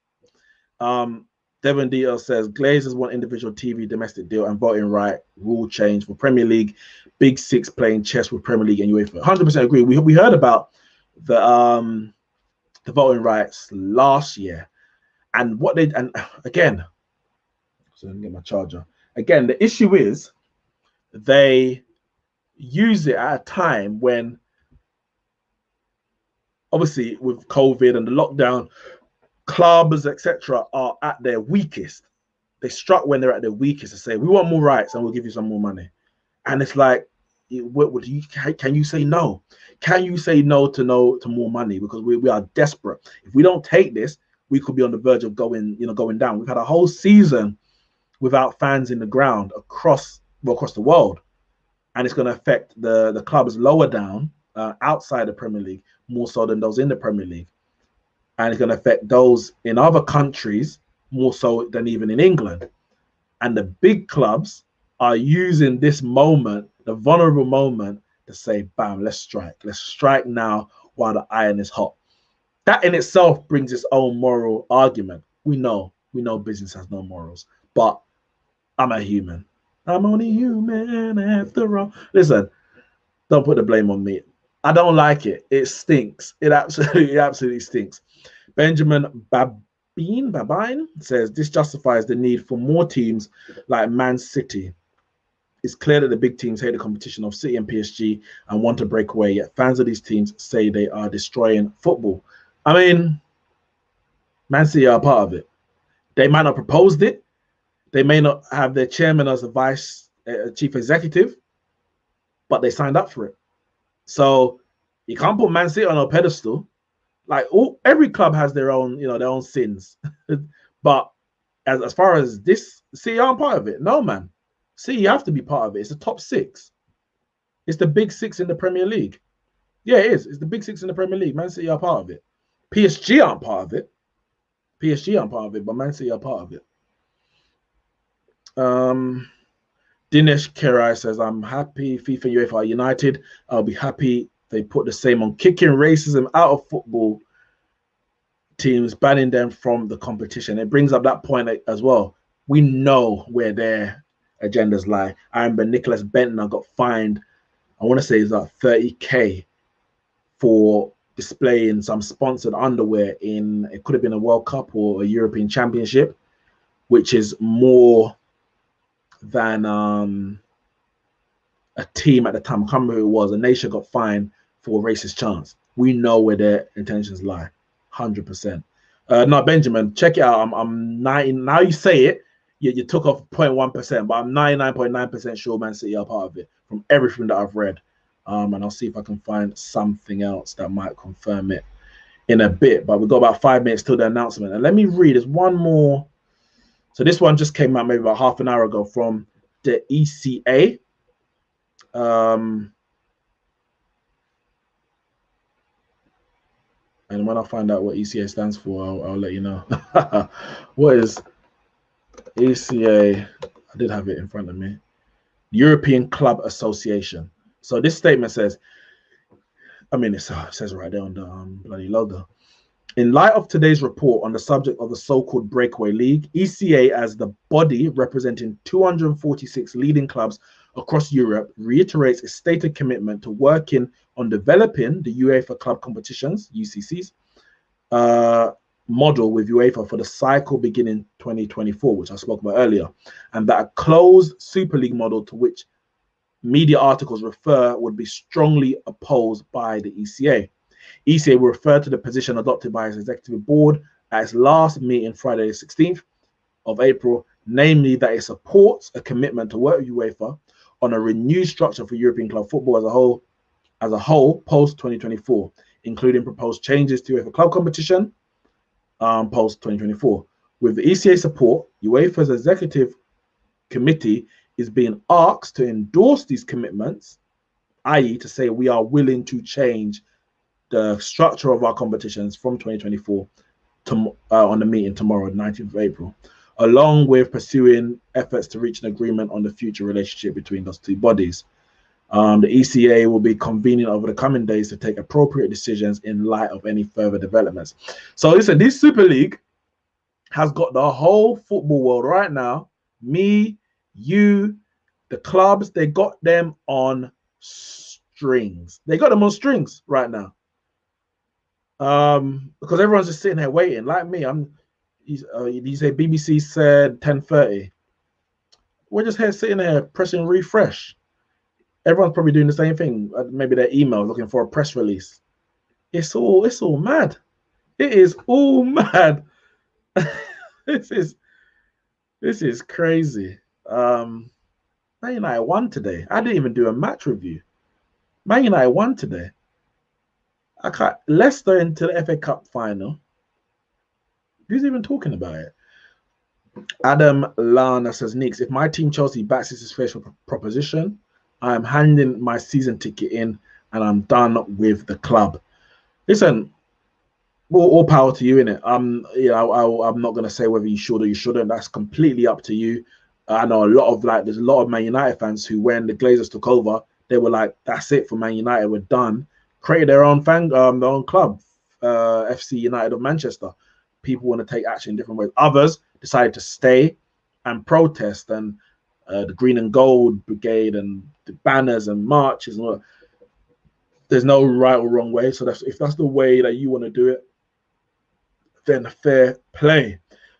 Devon DL says Glazers want individual TV domestic deal and voting right rule change for Premier League, Big Six playing chess with Premier League and UEFA. 100% agree. We heard about the voting rights last year, and what they and again. So let me get my charger. Again, the issue is they use it at a time when, obviously, with COVID and the lockdown, clubs, etc., are at their weakest. They struck when they're at their weakest to say, we want more rights and we'll give you some more money. And it's like, can you say no? Can you say no to more money? Because we are desperate. If we don't take this, we could be on the verge of going down. We've had a whole season without fans in the ground across the world. And it's going to affect the clubs lower down, outside the Premier League, more so than those in the Premier League. And it's going to affect those in other countries more so than even in England. And the big clubs are using this moment, the vulnerable moment, to say, bam, let's strike. Let's strike now while the iron is hot. That in itself brings its own moral argument. We know business has no morals, but I'm a human. I'm only human after all. Listen, don't put the blame on me. I don't like it. It stinks. It absolutely stinks. Benjamin Babine says this justifies the need for more teams like Man City. It's clear that the big teams hate the competition of City and PSG and want to break away, yet fans of these teams say they are destroying football. I mean, Man City are a part of it. They might not have proposed it. They may not have their chairman as a chief executive, but they signed up for it. So you can't put Man City on a pedestal. Like every club has their own, their own sins. But as far as this, City aren't part of it. No, man. City, you have to be part of it. It's the top six. It's the big six in the Premier League. Yeah, it is. It's the big six in the Premier League. Man City are part of it. PSG aren't part of it. But Man City are part of it. Dinesh Kerai says, I'm happy FIFA and UEFA are united. I'll be happy they put the same on kicking racism out of football teams, banning them from the competition. It brings up that point as well. We know where their agendas lie. I remember Nicholas Bentner got fined, I want to say it's like 30K for displaying some sponsored underwear in, it could have been a World Cup or a European Championship, which is more than a team at the time. I can't remember who it was. A nation got fined for a racist chance. We know where their intentions lie, 100%. No, Benjamin, check it out. I'm 90. Now you say it, you took off 0.1%, but I'm 99.9% sure Man City are part of it from everything that I've read. And I'll see if I can find something else that might confirm it in a bit. But we've got about 5 minutes till the announcement. And let me read. There's one more. So this one just came out maybe about half an hour ago from the ECA. And when I find out what ECA stands for, I'll let you know. What is ECA? I did have it in front of me. European Club Association. So this statement says, it says right there on the bloody logo. In light of today's report on the subject of the so-called breakaway league, ECA, as the body representing 246 leading clubs across Europe, reiterates its stated commitment to working on developing the UEFA club competitions, UCCs, model with UEFA for the cycle beginning 2024, which I spoke about earlier, and that a closed Super League model to which media articles refer would be strongly opposed by the ECA. ECA will refer to the position adopted by its executive board at its last meeting Friday, the 16th of April, namely that it supports a commitment to work with UEFA on a renewed structure for European club football as a whole post 2024, including proposed changes to UEFA club competition post 2024. With the ECA support, UEFA's executive committee is being asked to endorse these commitments, i.e. to say we are willing to change the structure of our competitions from 2024 on the meeting tomorrow, 19th of April, along with pursuing efforts to reach an agreement on the future relationship between those two bodies. The ECA will be convening over the coming days to take appropriate decisions in light of any further developments. So listen, this Super League has got the whole football world right now, me, you, the clubs, they got them on strings. They got them on strings right now. Because everyone's just sitting here waiting. Like me, you say BBC said 10:30. We're just here sitting here pressing refresh. Everyone's probably doing the same thing. Maybe their email looking for a press release. It's all mad. It is all mad. this is crazy. Man United won today. I didn't even do a match review. Man United won today. I can't. Leicester into the FA Cup final. Who's even talking about it? Adam Lana says, Neeks, if my team Chelsea backs this facial proposition, I am handing my season ticket in and I'm done with the club. Listen, all power to you, innit? I'm not gonna say whether you should or you shouldn't. That's completely up to you. I know there's a lot of Man United fans who, when the Glazers took over, they were like, "That's it for Man United. We're done." Created their own their own club, FC United of Manchester. People want to take action in different ways. Others decided to stay and protest, and the Green and Gold Brigade and the banners and marches and all. There's no right or wrong way. So if that's the way that you want to do it, then fair play.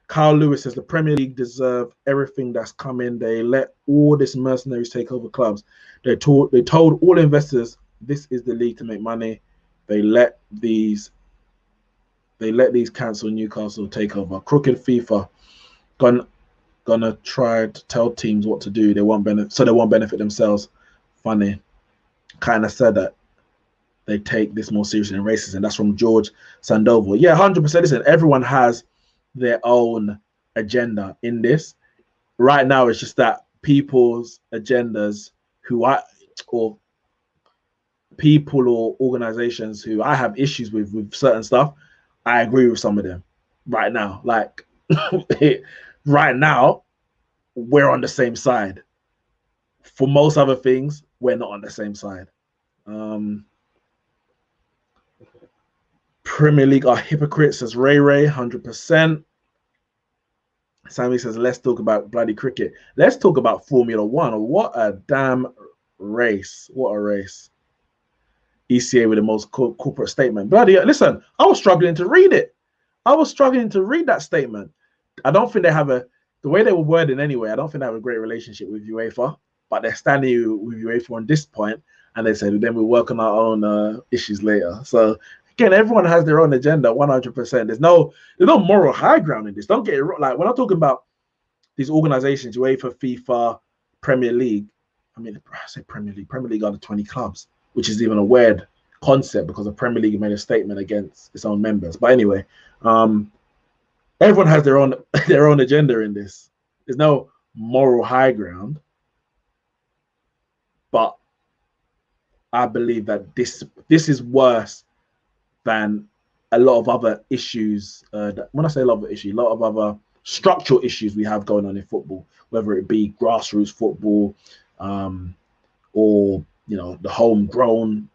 Carl Lewis says the Premier League deserve everything that's coming. They let all these mercenaries take over clubs. They told all investors this is the league to make money. They let these cancel Newcastle take over. Crooked FIFA gonna try to tell teams what to do. They won't benefit themselves. Funny. Kind of said that they take this more seriously than racism. That's from George Sandoval. Yeah, 100%. Listen, everyone has their own agenda in this. Right now, it's just that people's agendas or people or organizations who I have issues with certain stuff, I agree with some of them right now. Like, right now, we're on the same side. For most other things, we're not on the same side. Premier League are hypocrites, says Ray 100%. Sammy says, let's talk about bloody cricket. Let's talk about Formula One. What a damn race. What a race. ECA with the most corporate statement. Bloody, listen, I was struggling to read it. I was struggling to read that statement. I don't think they have the way they were worded anyway, I don't think they have a great relationship with UEFA, but they're standing with UEFA on this point, and they said, then we'll work on our own issues later. So, again, everyone has their own agenda, 100%. There's no moral high ground in this. Don't get it wrong. Like, when I'm talking about these organizations, UEFA, FIFA, Premier League, I mean, I say Premier League are the 20 clubs, which is even a weird concept because the Premier League made a statement against its own members. But anyway, everyone has their own agenda in this. There's no moral high ground, but I believe that this is worse than a lot of other issues. When I say a lot of issues, a lot of other structural issues we have going on in football, whether it be grassroots football, or the homegrown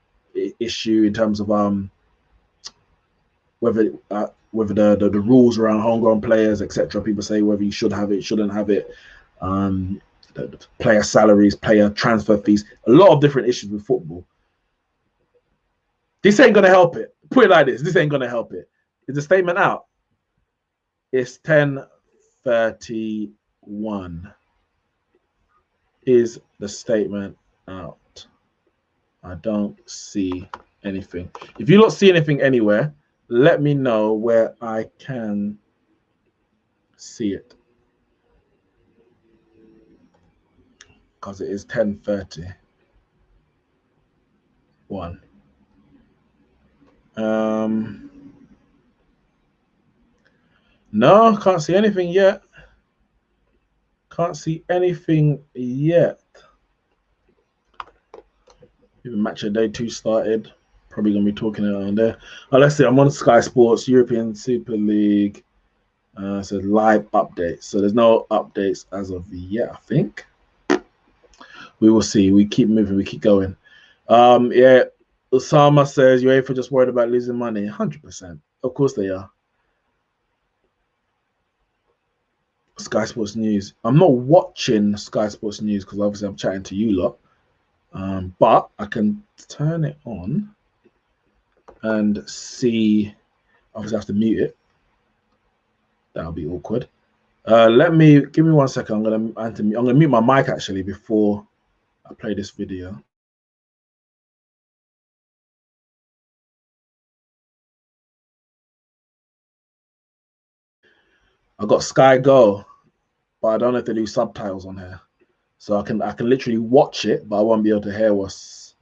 issue in terms of whether the rules around homegrown players, etc. People say whether you should have it, shouldn't have it. The player salaries, player transfer fees, a lot of different issues with football. This ain't gonna help it. Put it like this: this ain't gonna help it. Is the statement out? It's 10:31. Is the statement out? I don't see anything. If you don't see anything anywhere, let me know where I can see it, because it is 10:31. No, can't see anything yet. Can't see anything yet. Even match of day 2 started. Probably gonna be talking around there. Let's see. I'm on Sky Sports, European Super League. Says live updates. So there's no updates as of yet, I think. We will see. We keep moving. We keep going. Yeah. Osama says UEFA just worried about losing money. 100%. Of course they are. Sky Sports News. I'm not watching Sky Sports News because obviously I'm chatting to you lot. But I can turn it on and see. Obviously, I have to mute it. That'll be awkward. Give me 1 second. I'm gonna mute my mic actually before I play this video. I got Sky Go, but I don't know if they do subtitles on here, so I can literally watch it, but I won't be able to hear what's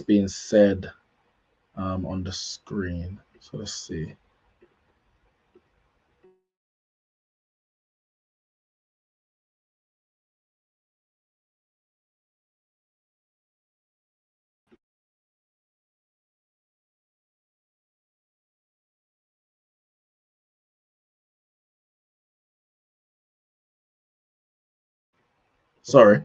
being said on the screen. So let's see. Sorry.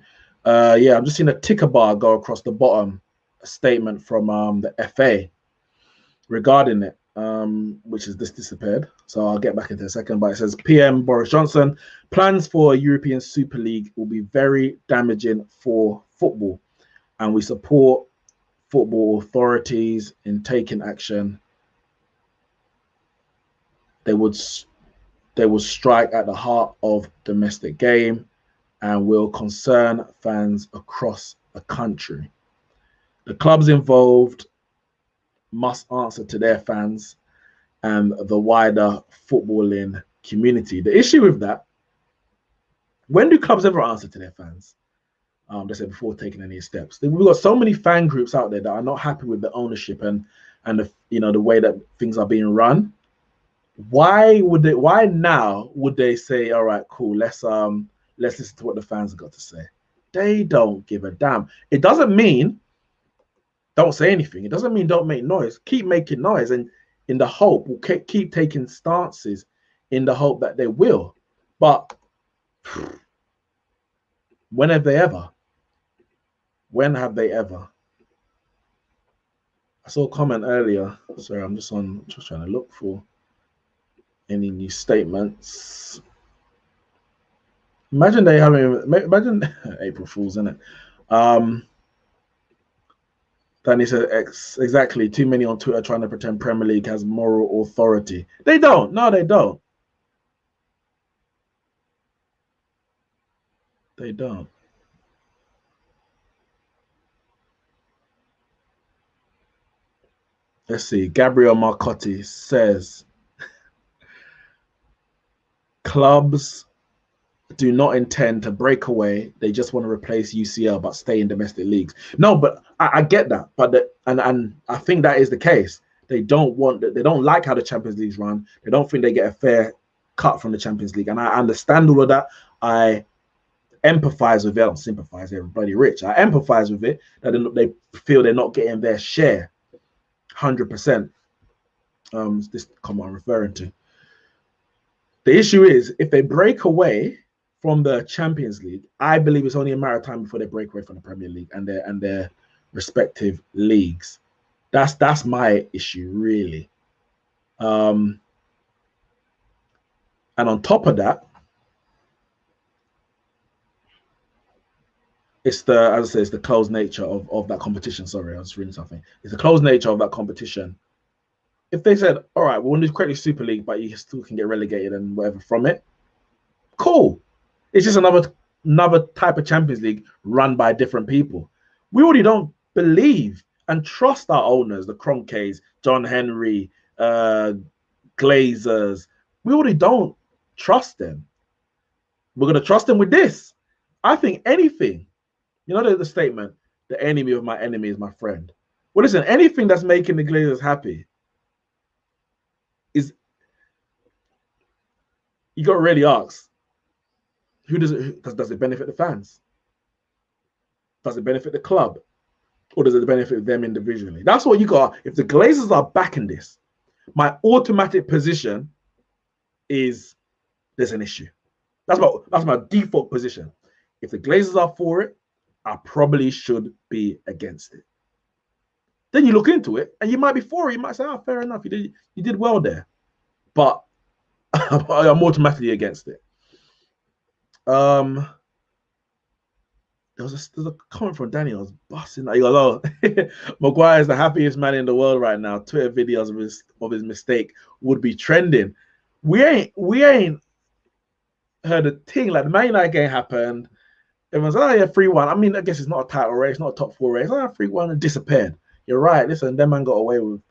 Yeah, I'm just seeing a ticker bar go across the bottom, a statement from the FA regarding it, which has just disappeared. So I'll get back into a second. But it says PM Boris Johnson plans for a European Super League will be very damaging for football, and we support football authorities in taking action. They would strike at the heart of domestic game and will concern fans across the country. The clubs involved must answer to their fans and the wider footballing community. The issue with that, when do clubs ever answer to their fans? They said before taking any steps. We've got so many fan groups out there that are not happy with the ownership and the way that things are being run. Why now would they say, all right, cool, let's listen to what the fans have got to say? They don't give a damn. It doesn't mean don't say anything. It doesn't mean don't make noise. Keep making noise, and in the hope, we'll keep taking stances in the hope that they will. But when have they ever? When have they ever? I saw a comment earlier. Sorry, I'm just trying to look for any new statements. Imagine April Fool's, isn't it? Danny said exactly. Too many on Twitter trying to pretend Premier League has moral authority. They don't. No, they don't. They don't. Let's see. Gabriel Marcotti says clubs do not intend to break away. They just want to replace UCL but stay in domestic leagues. No, but I get that. But and I think that is the case. They don't like how the Champions League's run. They don't think they get a fair cut from the Champions League. And I understand all of that. I empathize with it. I don't sympathize, everybody rich. I empathize with it that they feel they're not getting their share 100%. This comment I'm referring to. The issue is if they break away from the Champions League, I believe it's only a matter of time before they break away from the Premier League and their respective leagues. That's my issue, really. And on top of that, it's the closed nature of that competition. Sorry, I was reading something. It's the closed nature of that competition. If they said, all right, we'll create a Super League, but you still can get relegated and whatever from it, cool. It's just another type of Champions League run by different people. We already don't believe and trust our owners, the Cronkays, John Henry, Glazers. We already don't trust them. We're going to trust them with this. I think anything, the statement, the enemy of my enemy is my friend. Well, listen, anything that's making the Glazers happy is, you got to really ask, who does it benefit the fans? Does it benefit the club? Or does it benefit them individually? That's what you got. If the Glazers are backing this, my automatic position is there's an issue. That's my default position. If the Glazers are for it, I probably should be against it. Then you look into it and you might be for it. You might say, oh, fair enough. You did well there. But I'm automatically against it. Um, there's a comment from Danny. I was busting. Like, hello, Maguire is the happiest man in the world right now. Twitter videos of his mistake would be trending. We ain't heard a thing. Like the Man United game happened. Everyone's like, oh yeah, 3-1. I mean, I guess it's not a title race, not a top 4 race. Oh, 3-1 and disappeared. You're right. Listen, that man got away with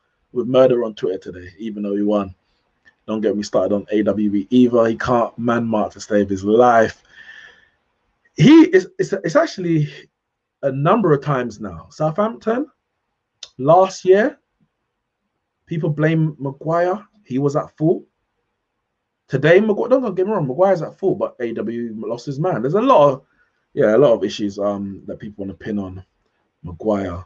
murder on Twitter today, even though he won. Don't get me started on AWE either. He can't man mark to save his life. It's actually a number of times now. Southampton last year, people blame Maguire. He was at fault. Today, Maguire, don't get me wrong, Maguire's at fault, but AW lost his man. There's a lot of issues that people want to pin on Maguire.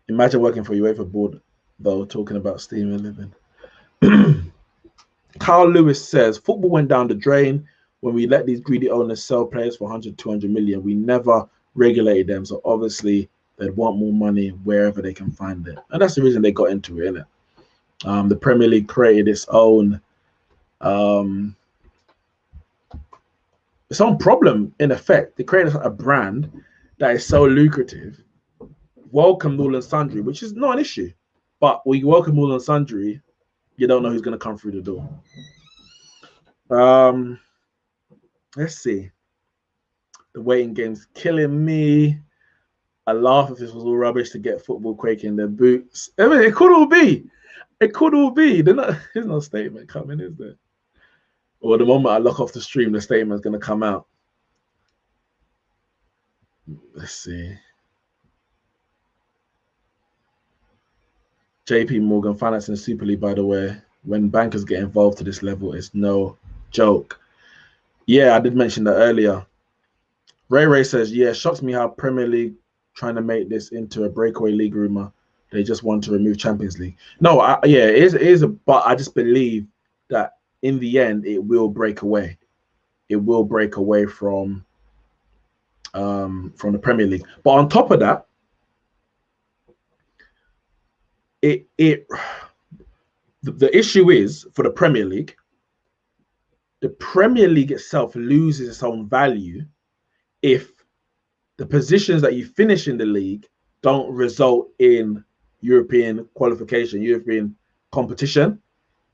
Imagine working for UEFA board though, talking about stealing living. Carl Lewis says football went down the drain when we let these greedy owners sell players for 100, 200 million. We never regulated them, so obviously they'd want more money wherever they can find it, and that's the reason they got into it, isn't it? The Premier League created its own problem in effect. They created a brand that is so lucrative, welcome all and sundry, which is not an issue. But when you welcome all and sundry, you don't know who's going to come through the door. Let's see. The waiting game's killing me. I laugh if this was all rubbish to get football quaking their boots. I mean, it could all be. It could all be. There's no statement coming, is there? Or the moment I lock off the stream, the statement's going to come out. Let's see. JP Morgan financing the Super League, by the way. When bankers get involved to this level, it's no joke. Yeah, I did mention that earlier. Ray says, yeah, shocks me how Premier League trying to make this into a breakaway league rumor. They just want to remove Champions League. No, it is, but I just believe that in the end, it will break away. It will break away from the Premier League. But on top of that, the issue is for the Premier League itself loses its own value if the positions that you finish in the league don't result in European qualification, European competition,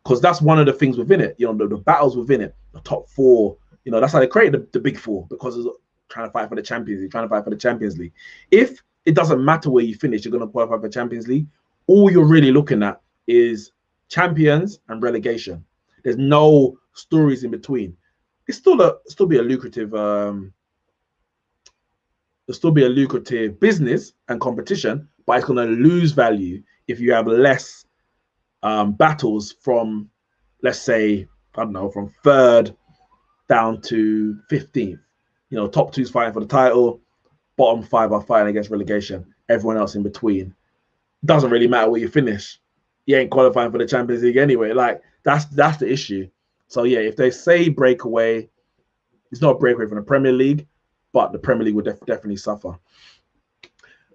because that's one of the things within it. You know, the battles within it, the top 4. You know, that's how they created the big 4, because it's trying to fight for the Champions League, trying to fight for the Champions League. If it doesn't matter where you finish, you're going to qualify for Champions League. All you're really looking at is champions and relegation. There's no stories in between. It's still be a lucrative business and competition, but it's going to lose value if you have less battles from, let's say, I don't know, from 3rd down to 15th. You know, top 2's fighting for the title, bottom 5 are fighting against relegation. Everyone else in between. Doesn't really matter where you finish. You ain't qualifying for the Champions League anyway. Like, that's the issue. So yeah, if they say breakaway, it's not a breakaway from the Premier League, but the Premier League would definitely suffer.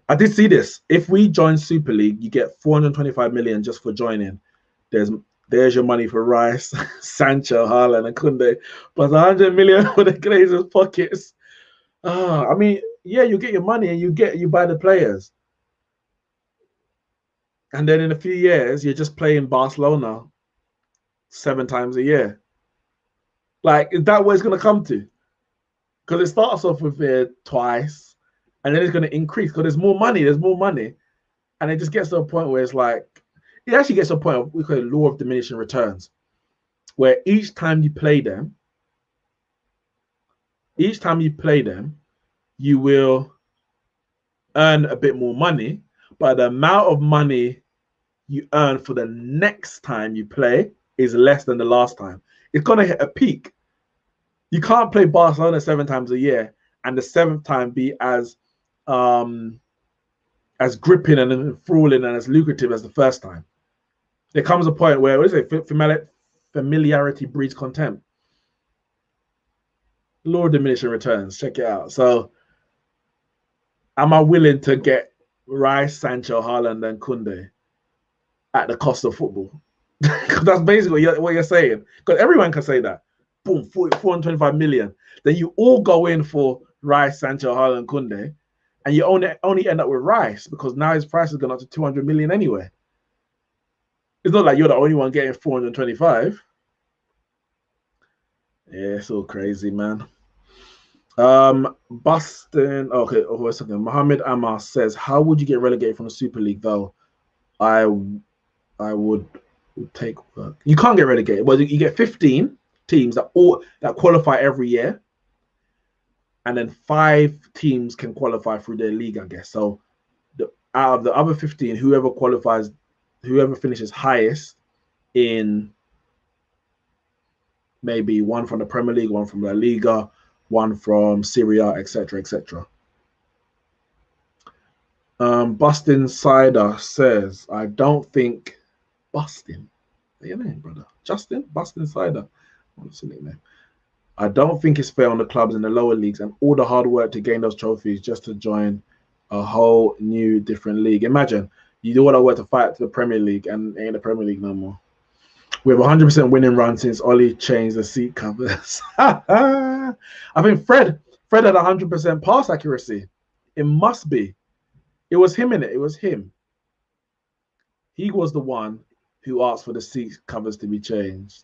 I did see this. If we join Super League, you get 425 million just for joining. There's your money for Rice, Sancho, Haaland, and Kunde, plus 100 million for the Glazers' pockets. I mean, yeah, you get your money and you buy the players. And then in a few years, you're just playing Barcelona 7 times a year. Like, is that what it's going to come to? Because it starts off with it twice, and then it's going to increase because there's more money. And it just gets to a point where it's like, it actually gets to a point of, we call it law of diminishing returns, where each time you play them, you will earn a bit more money, but the amount of money you earn for the next time you play is less than the last time. It's going to hit a peak. You can't play Barcelona 7 times a year and the 7th time be as gripping and enthralling and as lucrative as the first time. There comes a point where, what is it? Familiarity breeds contempt. Law of diminishing returns. Check it out. So, am I willing to get Rice, Sancho, Haaland, and Kunde at the cost of football? Because that's basically what you're saying. Because everyone can say that. boom, 425 million. Then you all go in for Rice, Sancho, Haaland, Kunde, and you only end up with Rice because now his price has gone up to 200 million anyway. It's not like you're the only one getting 425. Yeah, it's all crazy, man. Boston. Okay, wait a second. Mohammed Ammar says, "How would you get relegated from the Super League, though? I would take work. You can't get relegated. Well, you get 15 teams that qualify every year, and then 5 teams can qualify through their league, I guess. So, out of the other 15, whoever finishes highest in maybe one from the Premier League, one from La Liga, one from Serie A, etc., etc." Bustin Cider says, "I don't think Bustin. What's your name, brother? Justin? Bustin Cider. What's the nickname? I don't think it's fair on the clubs in the lower leagues and all the hard work to gain those trophies just to join a whole new different league. Imagine you do all that work to fight to the Premier League and ain't the Premier League no more. We have 100% winning run since Ollie changed the seat covers." I think Fred had 100% pass accuracy. It must be. It was him in it. It was him. He was the one who asked for the seat covers to be changed.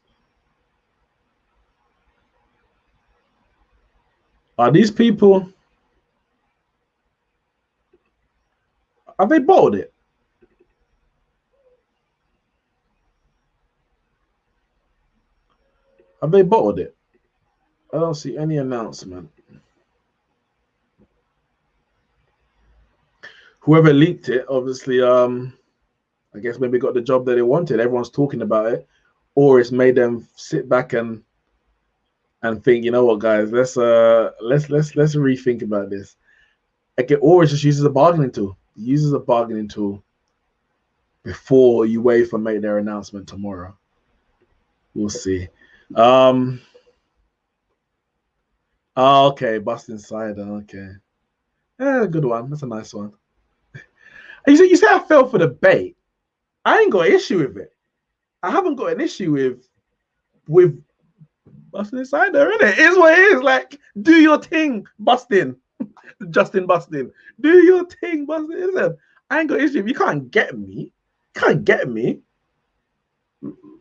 Are these people? Have they bottled it? Have they bottled it? I don't see any announcement. Whoever leaked it, obviously, I guess maybe got the job that they wanted. Everyone's talking about it, or it's made them sit back and think, you know what, guys, let's rethink about this. Or it just uses a bargaining tool. It uses a bargaining tool before UEFA make their announcement tomorrow. We'll see. Okay, Boston Cider. Okay, yeah, good one. That's a nice one. You say I fell for the bait. I ain't got an issue with it. I haven't got an issue with Bustin Cider, innit? It is what it is. Like, do your thing, Bustin. Justin Bustin. Do your thing, Bustin. Listen, I ain't got an issue. You can't get me. You can't get me.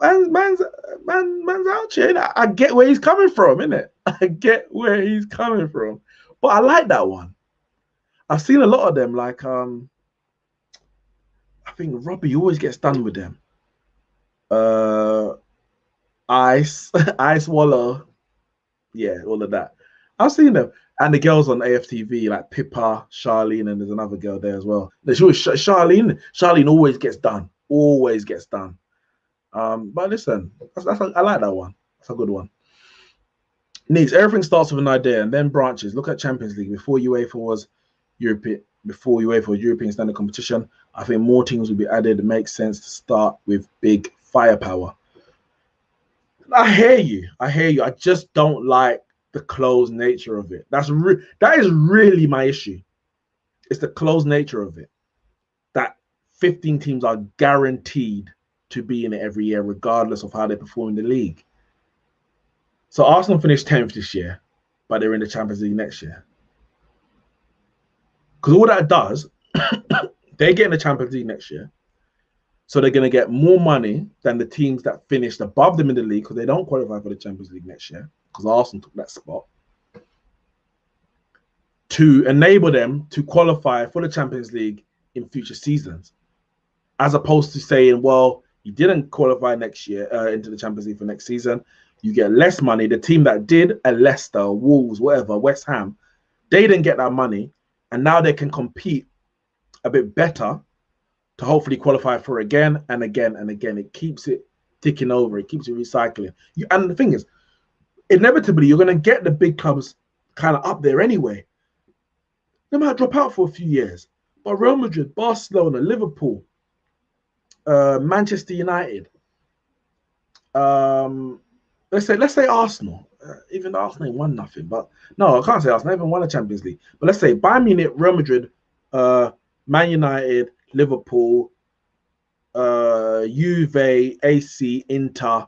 Man's out here. I get where he's coming from, innit? I get where he's coming from. But I like that one. I've seen a lot of them. Like, I think Robbie always gets done with them. Ice Waller. Yeah, all of that. I've seen them. And the girls on AFTV, like Pippa, Charlene, and there's another girl there as well. Charlene always gets done. Always gets done. But listen, I like that one. That's a good one. Neeks, everything starts with an idea and then branches. Look at Champions League. Before UEFA was European standard competition, I think more teams will be added. It makes sense to start with big firepower. I hear you. I just don't like the closed nature of it. That is really my issue. It's the closed nature of it. That 15 teams are guaranteed to be in it every year, regardless of how they perform in the league. So Arsenal finished 10th this year, but they're in the Champions League next year. Because all that does, they get in the Champions League next year. So they're going to get more money than the teams that finished above them in the league because they don't qualify for the Champions League next year because Arsenal took that spot, to enable them to qualify for the Champions League in future seasons, as opposed to saying, well, you didn't qualify next year into the Champions League for next season. You get less money. The team that did, Leicester, Wolves, whatever, West Ham, they didn't get that money. And now they can compete a bit better to hopefully qualify for again and again and again. It keeps it ticking over. It keeps it recycling. And the thing is, inevitably, you're going to get the big clubs kind of up there anyway. They might drop out for a few years. But Real Madrid, Barcelona, Liverpool, Manchester United, let's say Arsenal. Even though Arsenal ain't won nothing, but no, I can't say Arsenal even won a Champions League. But let's say Bayern Munich, Real Madrid, Man United, Liverpool, Juve, AC, Inter,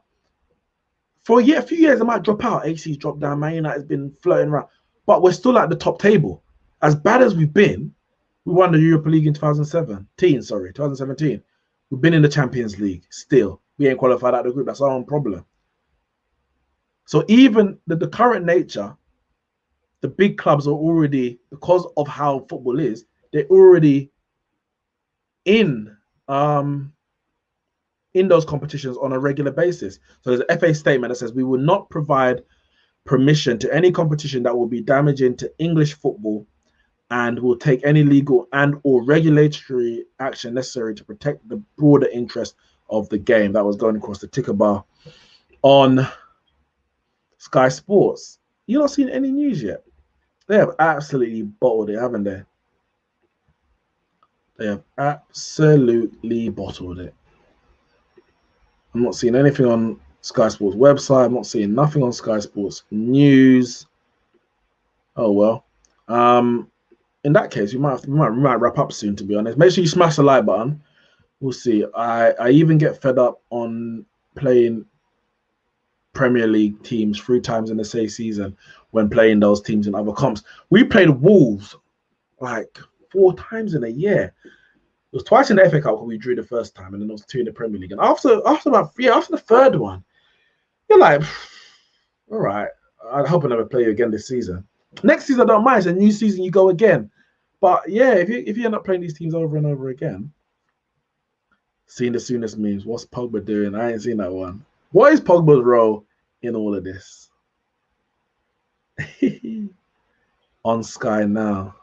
For a few years, it might drop out. AC's dropped down. Man United's been floating around. But we're still at the top table. As bad as we've been, we won the Europa League in 2017. We've been in the Champions League still. We ain't qualified out of the group. That's our own problem. So even the current nature, the big clubs are already, because of how football is, they're already in those competitions on a regular basis. So there's an FA statement that says we will not provide permission to any competition that will be damaging to English football and will take any legal and or regulatory action necessary to protect the broader interest of the game. That was going across the ticker bar on Sky Sports. You not seen any news yet? They have absolutely bottled it, haven't they? They have absolutely bottled it. I'm not seeing anything on Sky Sports website. I'm not seeing nothing on Sky Sports news. Oh well. In that case, we might wrap up soon, to be honest. Make sure you smash the like button. We'll see. I even get fed up on playing Premier League teams 3 times in the same season when playing those teams in other comps. We played Wolves like 4 times in a year. It was twice in the FA Cup because we drew the first time, and then it was 2 in the Premier League. And after the third one, you're like, all right, I hope I never play you again this season. Next season, I don't mind. It's a new season, you go again. But yeah, if you end up playing these teams over and over again, seeing the soonest memes, what's Pogba doing? I ain't seen that one. What is Pogba's role in all of this? On Sky now.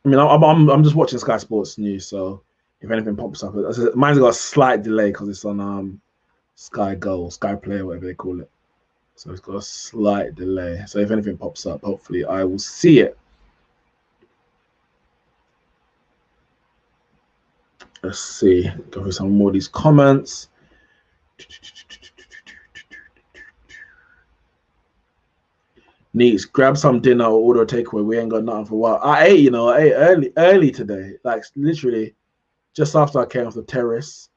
I mean, I'm just watching Sky Sports News, so if anything pops up, mine's got a slight delay because it's on Sky Go, Sky Play, whatever they call it. So it's got a slight delay. So if anything pops up, hopefully I will see it. Let's see. Go through some more of these comments. Neeks, grab some dinner or order a takeaway. We ain't got nothing for a while. I ate early today. Like literally just after I came off the terrace.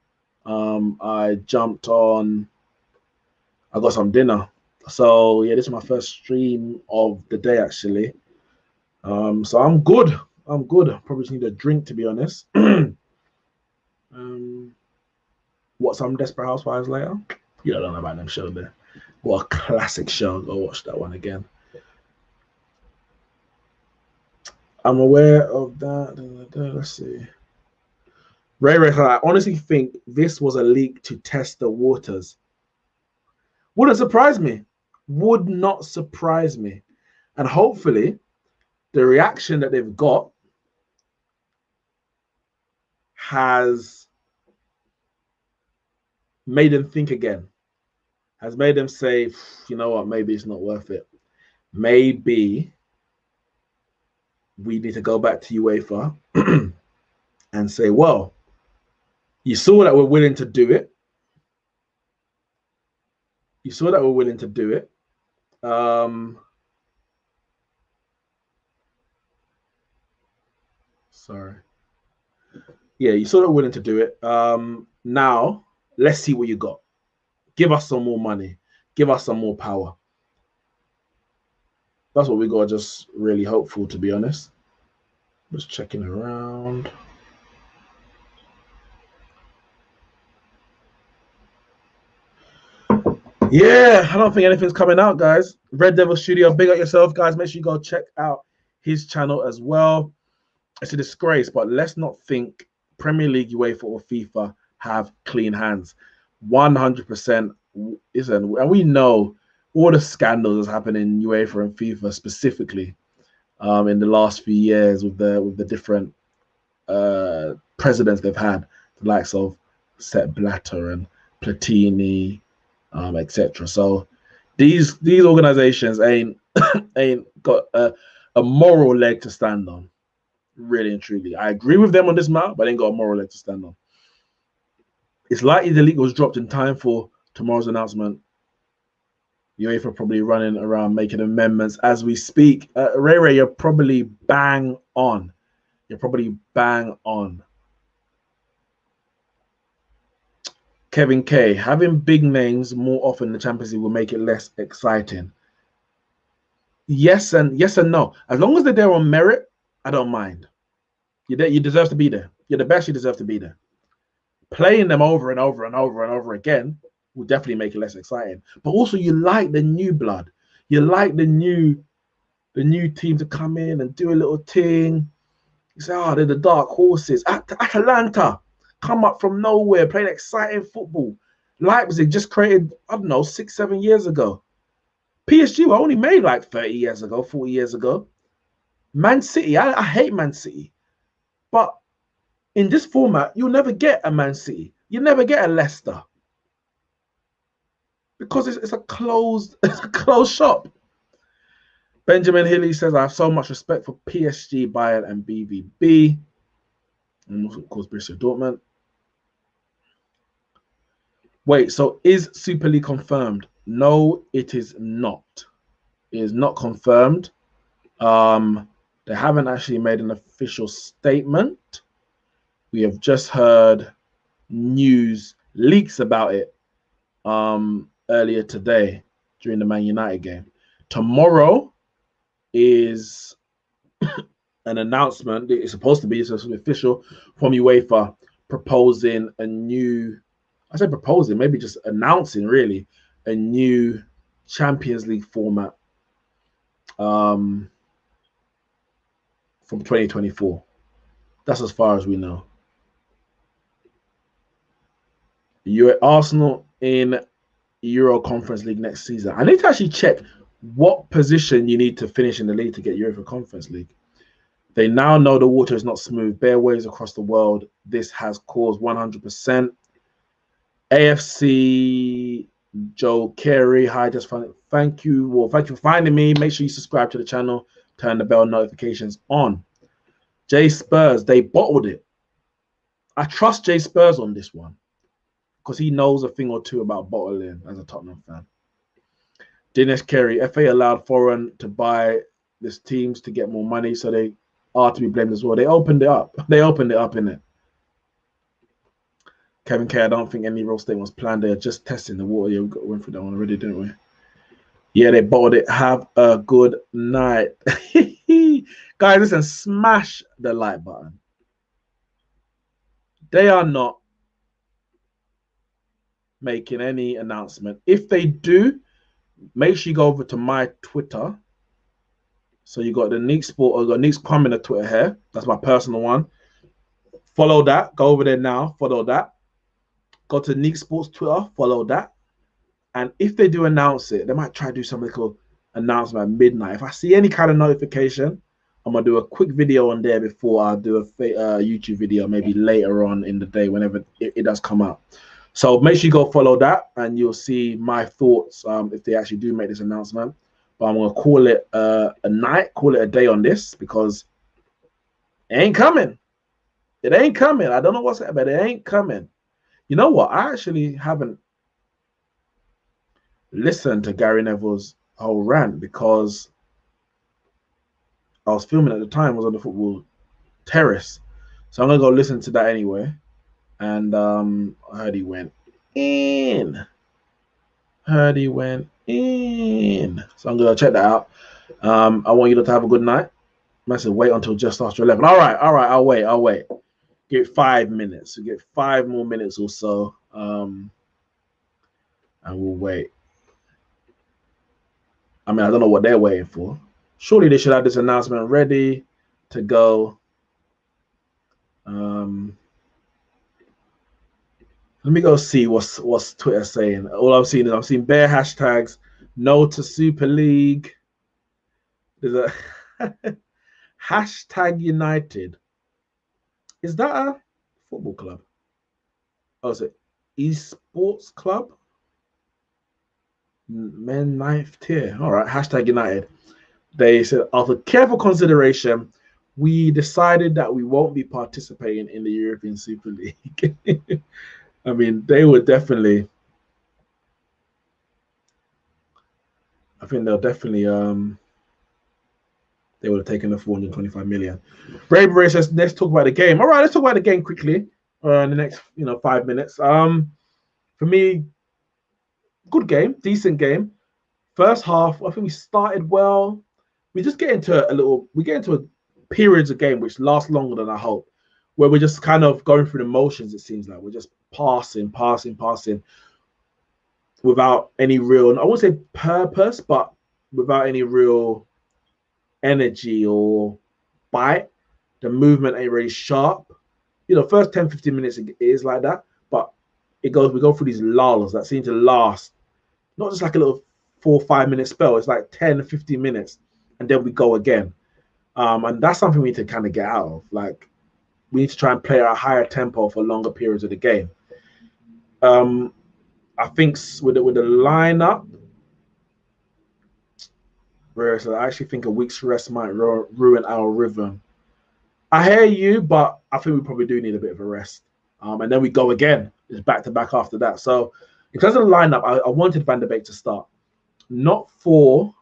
I jumped on. I got some dinner. So yeah, this is my first stream of the day actually. So I'm good. I'm good. I probably just need a drink to be honest. Watch some Desperate Housewives later. You don't know about them show there. What a classic show. Go watch that one again. I'm aware of that. Let's see. Ray, I honestly think this was a leak to test the waters. Wouldn't surprise me. Would not surprise me. And hopefully, the reaction that they've got has made them think again. Has made them say, you know what, maybe it's not worth it. Maybe we need to go back to UEFA and say, well, you saw that we're willing to do it. You saw that we're willing to do it. Sorry. Yeah, you saw that we're willing to do it. Now, let's see what you got. Give us some more money. Give us some more power. That's what we got. Just really hopeful, to be honest. Just checking around. Yeah, I don't think anything's coming out, guys. Red Devil Studio, big up yourself, guys. Make sure you go check out his channel as well. It's a disgrace, but let's not think Premier League, UEFA, or FIFA have clean hands. 100% isn't. And we know all the scandals that happen in UEFA and FIFA specifically in the last few years with the different presidents they've had, the likes of Sepp Blatter and Platini, etc. So these organizations ain't got a moral leg to stand on, really and truly. I agree with them on this matter, but ain't got a moral leg to stand on. It's likely the league was dropped in time for tomorrow's announcement. UEFA probably running around making amendments as we speak. Ray, you're probably bang on. You're probably bang on. Kevin K, having big names more often in the Champions League will make it less exciting. Yes and no. As long as they're there on merit, I don't mind. You're there, you deserve to be there. You're the best, you deserve to be there. Playing them over and over and over and over again will definitely make it less exciting. But also you like the new blood. You like the new team to come in and do a little thing. You say, oh, they're the dark horses. Atalanta come up from nowhere, playing exciting football. Leipzig just created, I don't know, 6-7 years ago. PSG were only made like 30 years ago, 40 years ago. Man City, I hate Man City. But in this format, you'll never get a Man City. You never get a Leicester. Because it's a closed shop. Benjamin Hilly says, I have so much respect for PSG, Bayern, and BVB. And of course, Borussia Dortmund. Wait, so is Super League confirmed? No, it is not. It is not confirmed. They haven't actually made an official statement. We have just heard news leaks about it earlier today during the Man United game. Tomorrow is an announcement. It's supposed to be official from UEFA proposing a new, I say proposing, maybe just announcing really a new Champions League format from 2024. That's as far as we know. You're Arsenal in Euro Conference League next season. I need to actually check what position you need to finish in the league to get Europa Conference League. They now know the water is not smooth. Bare waves across the world. This has caused 100%. AFC Joe Carey. Hi, just thank you. Well, thank you for finding me. Make sure you subscribe to the channel. Turn the bell notifications on. J Spurs, they bottled it. I trust J Spurs on this one because he knows a thing or two about bottling as a Tottenham fan. Dinesh Carey, FA allowed foreign to buy these teams to get more money, so they are to be blamed as well. They opened it up. They opened it up, innit? Kevin K, I don't think any real statement was planned. They're just testing the water. Yeah, we went through that one already, didn't we? Yeah, they bottled it. Have a good night. Guys, listen, smash the like button. They are not making any announcement. If they do, make sure you go over to my Twitter. So you got the Neeks Sport, or got Neeks Commenter Twitter here. That's my personal one. Follow that. Go over there now. Follow that. Go to Neeks Sports Twitter. Follow that. And if they do announce it, they might try to do some little announcement at midnight. If I see any kind of notification, I'm going to do a quick video on there before I do a YouTube video, maybe later on in the day, whenever it does come out. So make sure you go follow that, and you'll see my thoughts if they actually do make this announcement. But I'm going to call it a night, call it a day on this, because it ain't coming. It ain't coming. I don't know what's happening, but it ain't coming. You know what? I actually haven't listened to Gary Neville's whole rant because I was filming at the time, was on the football terrace. So I'm going to go listen to that anyway. And I heard he went in. So I'm going to check that out. I want you to have a good night. I said wait until just after 11. All right. I'll wait. Give 5 minutes. We get 5 more minutes or so. And we'll wait. I mean, I don't know what they're waiting for. Surely they should have this announcement ready to go. Let me go see what's Twitter saying. All I'm seeing is bare hashtags. No to Super League. There's a hashtag United. Is that a football club? Oh, is it esports club? Men 9th tier. All right. Hashtag United. They said, after careful consideration, we decided that we won't be participating in the European Super League. I mean, they were definitely. I think they'll definitely. They would have taken the 425 million. Bravery says, let's talk about the game. All right, let's talk about the game quickly. In the next, 5 minutes. for me, good game, decent game. First half, I think we started well. We just get into periods of game which last longer than I hope, where we're just kind of going through the motions. It seems like we're just passing without any real, I won't say purpose, but without any real energy or bite. The movement ain't really sharp. You know, first 10, 15 minutes it is like that, but we go through these lulls that seem to last, not just like a little 4 or 5 minute spell. It's like 10, 15 minutes, and then we go again. And that's something we need to kind of get out of. Like, we need to try and play at a higher tempo for longer periods of the game. I think with the lineup, whereas I actually think a week's rest might ruin our rhythm. I hear you, but I think we probably do need a bit of a rest. And then we go again. It's back to back after that. So in terms of the lineup, I wanted Van der Beek to start. Not for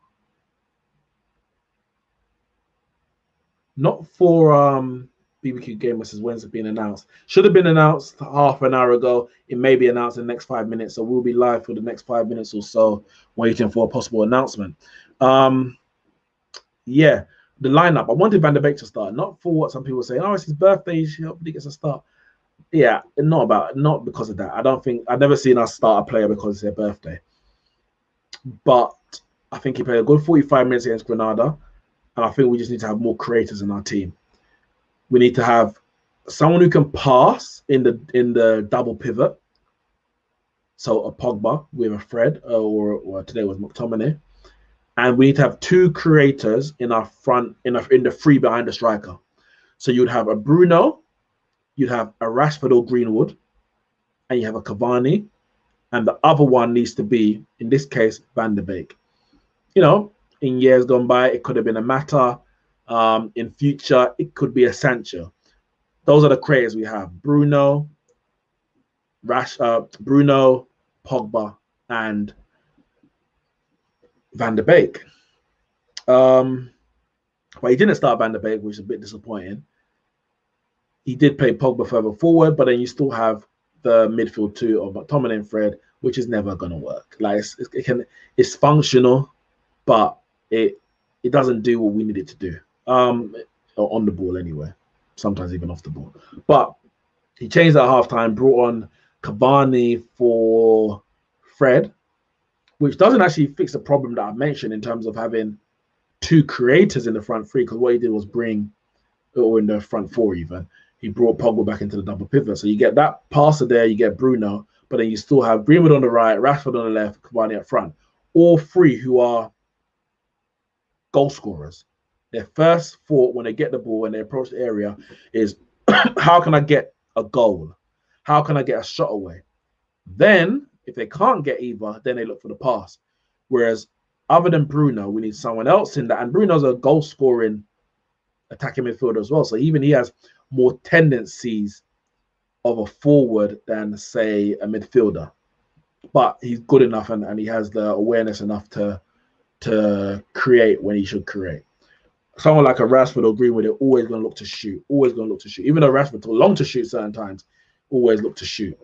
BBQ Game versus Wednesday being announced. Should have been announced half an hour ago. It may be announced in the next 5 minutes. So we'll be live for the next 5 minutes or so, waiting for a possible announcement. Yeah, the lineup. I wanted Van der Beek to start, not for what some people say. Oh, it's his birthday. He gets a start. Yeah, not because of that. I've never seen us start a player because it's their birthday. But I think he played a good 45 minutes against Granada, and I think we just need to have more creators in our team. We need to have someone who can pass in the double pivot. So a Pogba with a Fred, or today was McTominay. And we need to have 2 creators in our front, in the three behind the striker. So you'd have a Bruno, you'd have a Rashford or Greenwood, and you have a Cavani, and the other one needs to be, in this case, Van der Beek. You know, in years gone by, it could have been a Mata. In future, it could be a Sancho. Those are the creators we have: Bruno, Pogba, and Van der Beek. But he didn't start Van der Beek, which is a bit disappointing. He did play Pogba further forward, but then you still have the midfield 2 of McTominay and Fred, which is never going to work. Like, it's functional, but it doesn't do what we need it to do. On the ball anyway, sometimes even off the ball. But he changed at halftime, brought on Cavani for Fred, which doesn't actually fix the problem that I mentioned in terms of having 2 creators in the front 3, because what he did was or in the front 4 even, he brought Pogba back into the double pivot. So you get that passer there, you get Bruno, but then you still have Greenwood on the right, Rashford on the left, Cavani up front. All 3 who are goal scorers. Their first thought when they get the ball and they approach the area is, how can I get a goal? How can I get a shot away? Then, if they can't get either, then they look for the pass. Whereas, other than Bruno, we need someone else in that. And Bruno's a goal-scoring attacking midfielder as well. So even he has more tendencies of a forward than, say, a midfielder. But he's good enough and he has the awareness enough to create when he should create. Someone like a Rashford or Greenwood, they're always going to look to shoot. Always going to look to shoot. Even though Rashford took long to shoot certain times, always look to shoot.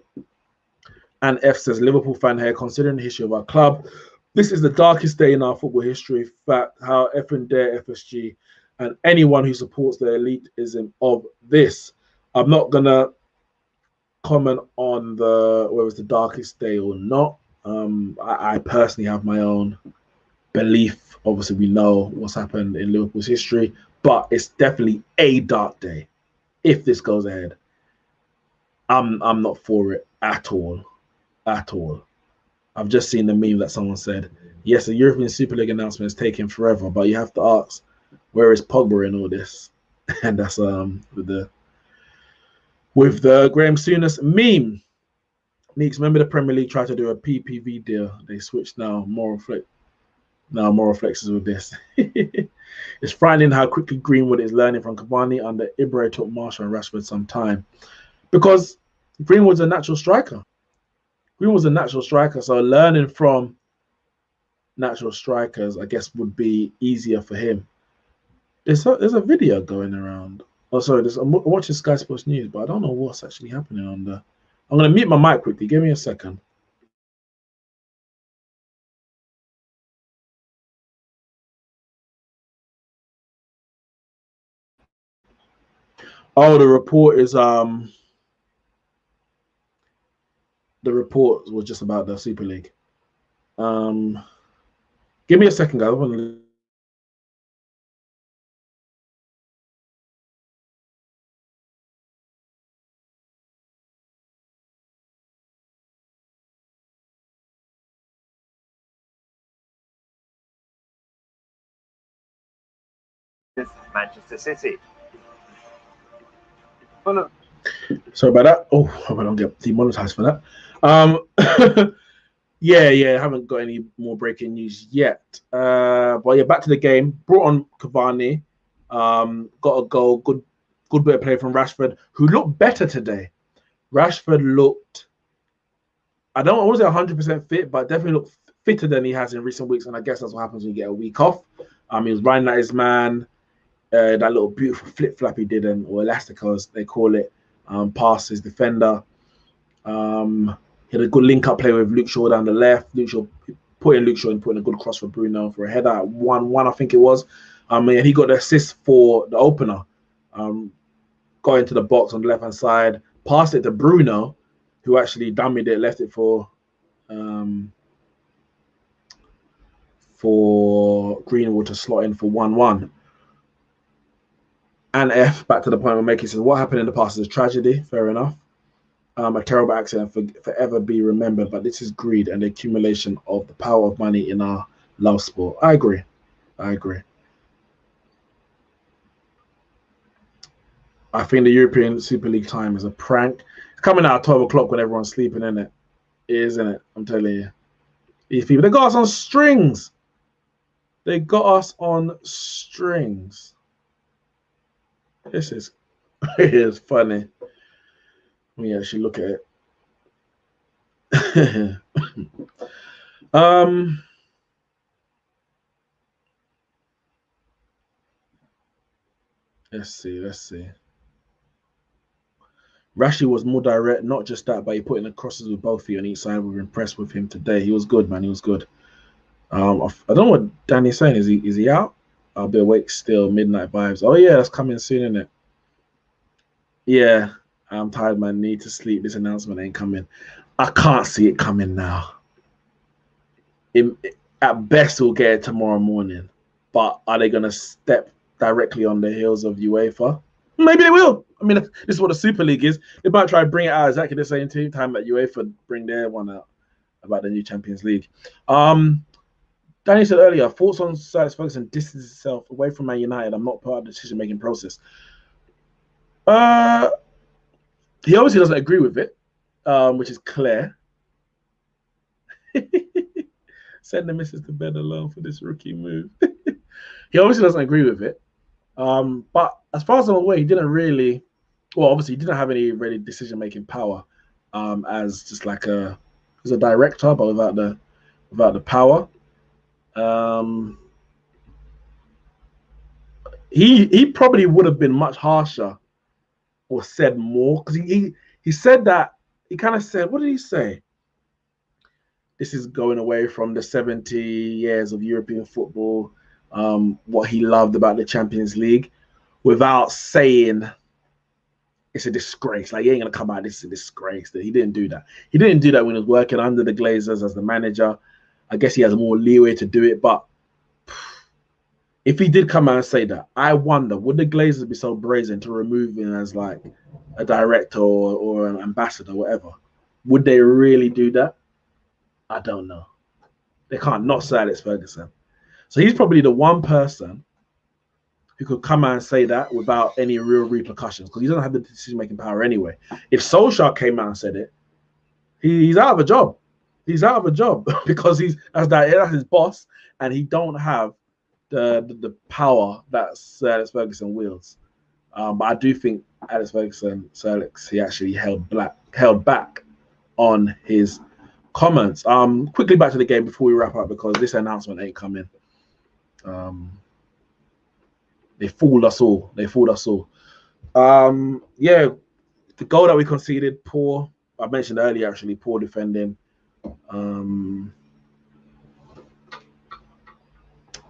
And F says, Liverpool fan here, considering the history of our club, this is the darkest day in our football history. Fact, how effing dare FSG and anyone who supports the elitism of this. I'm not going to comment on whether it's the darkest day or not. I personally have my own belief. Obviously, we know what's happened in Liverpool's history, but it's definitely a dark day if this goes ahead. I'm not for it at all. At all. I've just seen the meme that someone said, yes, the European Super League announcement is taking forever, but you have to ask, where is Pogba in all this? And that's with the Graham Souness meme. Neeks, remember the Premier League tried to do a PPV deal? They switched now. More reflexes with this. It's frightening how quickly Greenwood is learning from Cavani. Under Ibra took Marshall and Rashford some time, because Greenwood's a natural striker. So learning from natural strikers, I guess, would be easier for him. There's a video going around. Oh, sorry, I'm watching Sky Sports News, but I don't know what's actually happening on the. I'm going to mute my mic quickly. Give me a second. Oh, the report is the report was just about the Super League. Give me a second, guys. I want to Manchester City. Sorry about that. Oh, I hope I don't get demonetized for that. Yeah, haven't got any more breaking news yet. But yeah, back to the game. Brought on Cavani. Got a goal. Good bit of play from Rashford, who looked better today. Rashford looked, I don't want to say 100% fit, but definitely looked fitter than he has in recent weeks. And I guess that's what happens when you get a week off. He was running at his man. That little beautiful flip flap he did, or elastic as they call it, past his defender. He had a good link up play with Luke Shaw down the left. Luke Shaw putting a good cross for Bruno for a header at 1-1, I think it was. And he got the assist for the opener. Got into the box on the left hand side, passed it to Bruno, who actually dummied it, left it for Greenwood to slot in for 1-1. And F, back to the point where Makey says, what happened in the past is a tragedy. Fair enough. A terrible accident forever be remembered, but this is greed and the accumulation of the power of money in our love sport. I agree. I think the European Super League time is a prank. It's coming out at 12 o'clock when everyone's sleeping, isn't it? Isn't it? I'm telling you. These people, they got us on strings. They got us on strings. This is it's funny. Let me actually look at it. Let's see. Rashie was more direct, not just that, but he put in the crosses with both feet on each side. We were impressed with him today. He was good, man. He was good. I don't know what Danny's saying. Is he out? I'll be awake still. Midnight vibes. Oh yeah, that's coming soon, isn't it? Yeah, I'm tired, man. Need to sleep. This announcement ain't coming. I can't see it coming now. At best, we'll get it tomorrow morning. But are they gonna step directly on the heels of UEFA? Maybe they will. I mean, this is what the Super League is. They might try to bring it out exactly the same time that UEFA bring their one out about the new Champions League. Danny said earlier, thoughts on Sir Alex Ferguson distances himself away from Man United. I'm not part of the decision-making process. He obviously doesn't agree with it, which is clear. Send the missus to bed alone for this rookie move. He obviously doesn't agree with it. But as far as I'm aware, he didn't really, well, obviously he didn't have any really decision-making power as just like as a director, but without the power. He probably would have been much harsher or said more, because he said that, he kind of said, what did he say? This is going away from the 70 years of European football, what he loved about the Champions League, without saying it's a disgrace. Like, he ain't going to come out, this is a disgrace. He didn't do that. He didn't do that when he was working under the Glazers as the manager. I guess he has more leeway to do it, but if he did come out and say that, I wonder, would the Glazers be so brazen to remove him as like a director or an ambassador, whatever? Would they really do that? I don't know. They can't not Sir Alex Ferguson. So he's probably the one person who could come out and say that without any real repercussions, because he doesn't have the decision-making power anyway. If Solskjaer came out and said it, he's out of a job. He's out of a job because that's his boss, and he don't have the power that Sir Alex Ferguson wields. But I do think Sir Alex, he actually held back on his comments. Quickly back to the game before we wrap up, because this announcement ain't coming. They fooled us all. Yeah, the goal that we conceded, poor. I mentioned earlier, actually, poor defending.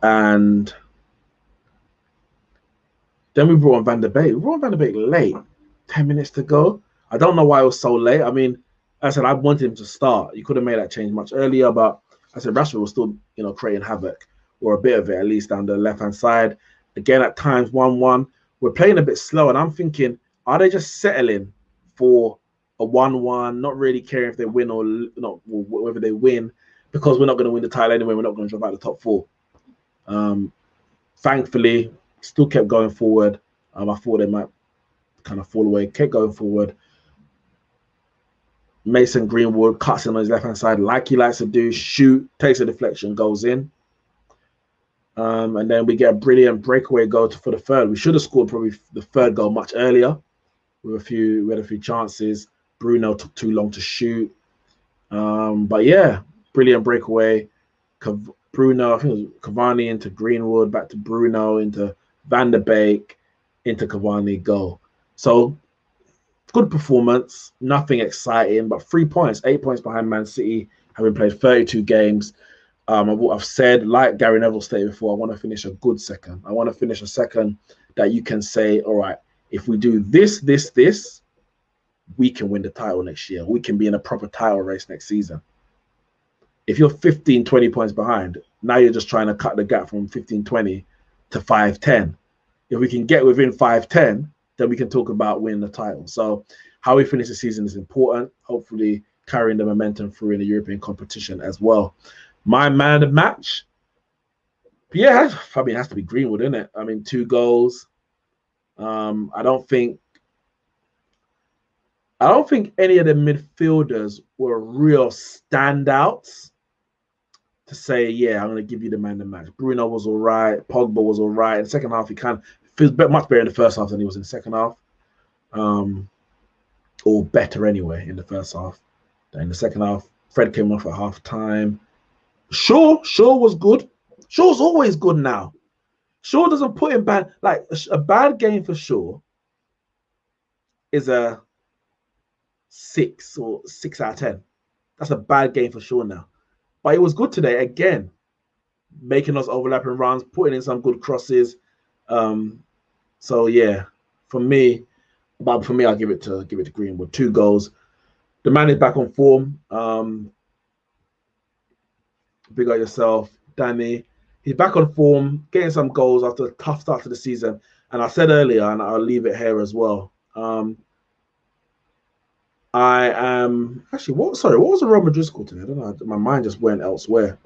And Then we brought on Van der Beek. We brought on Van der Beek late, 10 minutes to go. I don't know why it was so late. I mean, I said I wanted him to start. You could have made that change much earlier, but I said Rashford was still, creating havoc, or a bit of it at least, down the left-hand side. Again, at times 1-1. We're playing a bit slow, and I'm thinking, are they just settling for a 1-1, not really caring if they win or not, whether they win, because we're not going to win the title anyway. We're not going to drop out the top 4. Thankfully, still kept going forward. I thought they might kind of fall away. Kept going forward. Mason Greenwood cuts in on his left-hand side like he likes to do. Shoot, takes a deflection, goes in. And then we get a brilliant breakaway goal for the third. We should have scored probably the third goal much earlier. We had a few chances. Bruno took too long to shoot. But yeah, brilliant breakaway. Bruno, I think it was Cavani into Greenwood, back to Bruno, into Van der Beek, into Cavani, goal. So good performance, nothing exciting, but 3 points, 8 points behind Man City, having played 32 games. I've said, like Gary Neville stated before, I want to finish a good second. I want to finish a second that you can say, all right, if we do this, we can win the title next year. We can be in a proper title race next season. If you're 15, 20 points behind, now you're just trying to cut the gap from 15, 20 to 5, 10. If we can get within 5, 10, then we can talk about winning the title. So how we finish the season is important. Hopefully carrying the momentum through in the European competition as well. My man of the match, yeah, I mean, it has to be Greenwood, isn't it? I mean, 2 goals. I don't think any of the midfielders were real standouts to say, yeah, I'm going to give you the man of the match. Bruno was all right. Pogba was all right. In the second half, he feels much better in the first half than he was in the second half. Or better anyway in the first half. Then in the second half, Fred came off at half time. Shaw was good. Shaw's always good now. Shaw doesn't put in bad. Like, a bad game for Shaw is a 6 or 6 out of 10. That's a bad game for Shaw now. But it was good today, again, making us overlapping runs, putting in some good crosses. So yeah, for me, I'll give it to Greenwood. 2 goals. The man is back on form. Big up yourself, Danny. He's back on form, getting some goals after a tough start to the season. And I said earlier, and I'll leave it here as well. I am actually what was the Real Madrid score today? I don't know. My mind just went elsewhere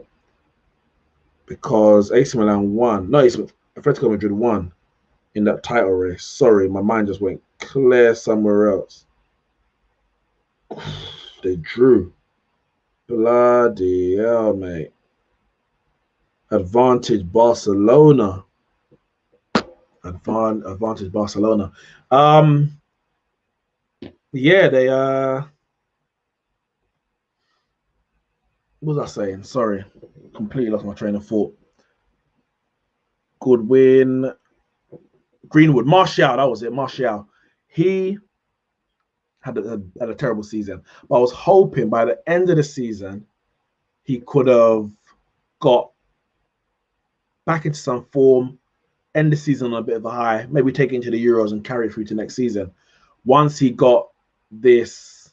because AC Milan won. No, Atletico Madrid won in that title race. Sorry, my mind just went clear somewhere else. They drew. Bloody hell, mate. Advantage Barcelona. Advantage Barcelona. Yeah, they what was I saying? Sorry. Completely lost my train of thought. Good win. Greenwood. Martial, that was it. Martial. He had a terrible season. But I was hoping by the end of the season, he could have got back into some form, end the season on a bit of a high, maybe take it into the Euros and carry it through to next season. Once he got this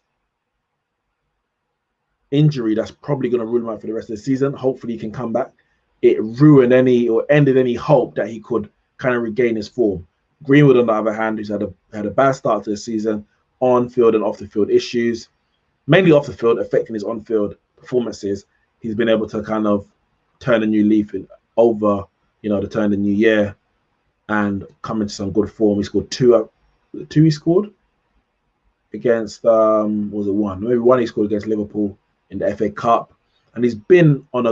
injury that's probably going to rule him out for the rest of the season, hopefully he can come back. It ruined ended any hope that he could kind of regain his form. Greenwood, on the other hand, who's had a bad start to the season, on-field and off-the-field issues, mainly off the field, affecting his on-field performances. He's been able to kind of turn a new leaf over, to turn the new year and come into some good form. He scored 2. He scored against was it 1? Maybe 1 he scored against Liverpool in the FA Cup, and he's been on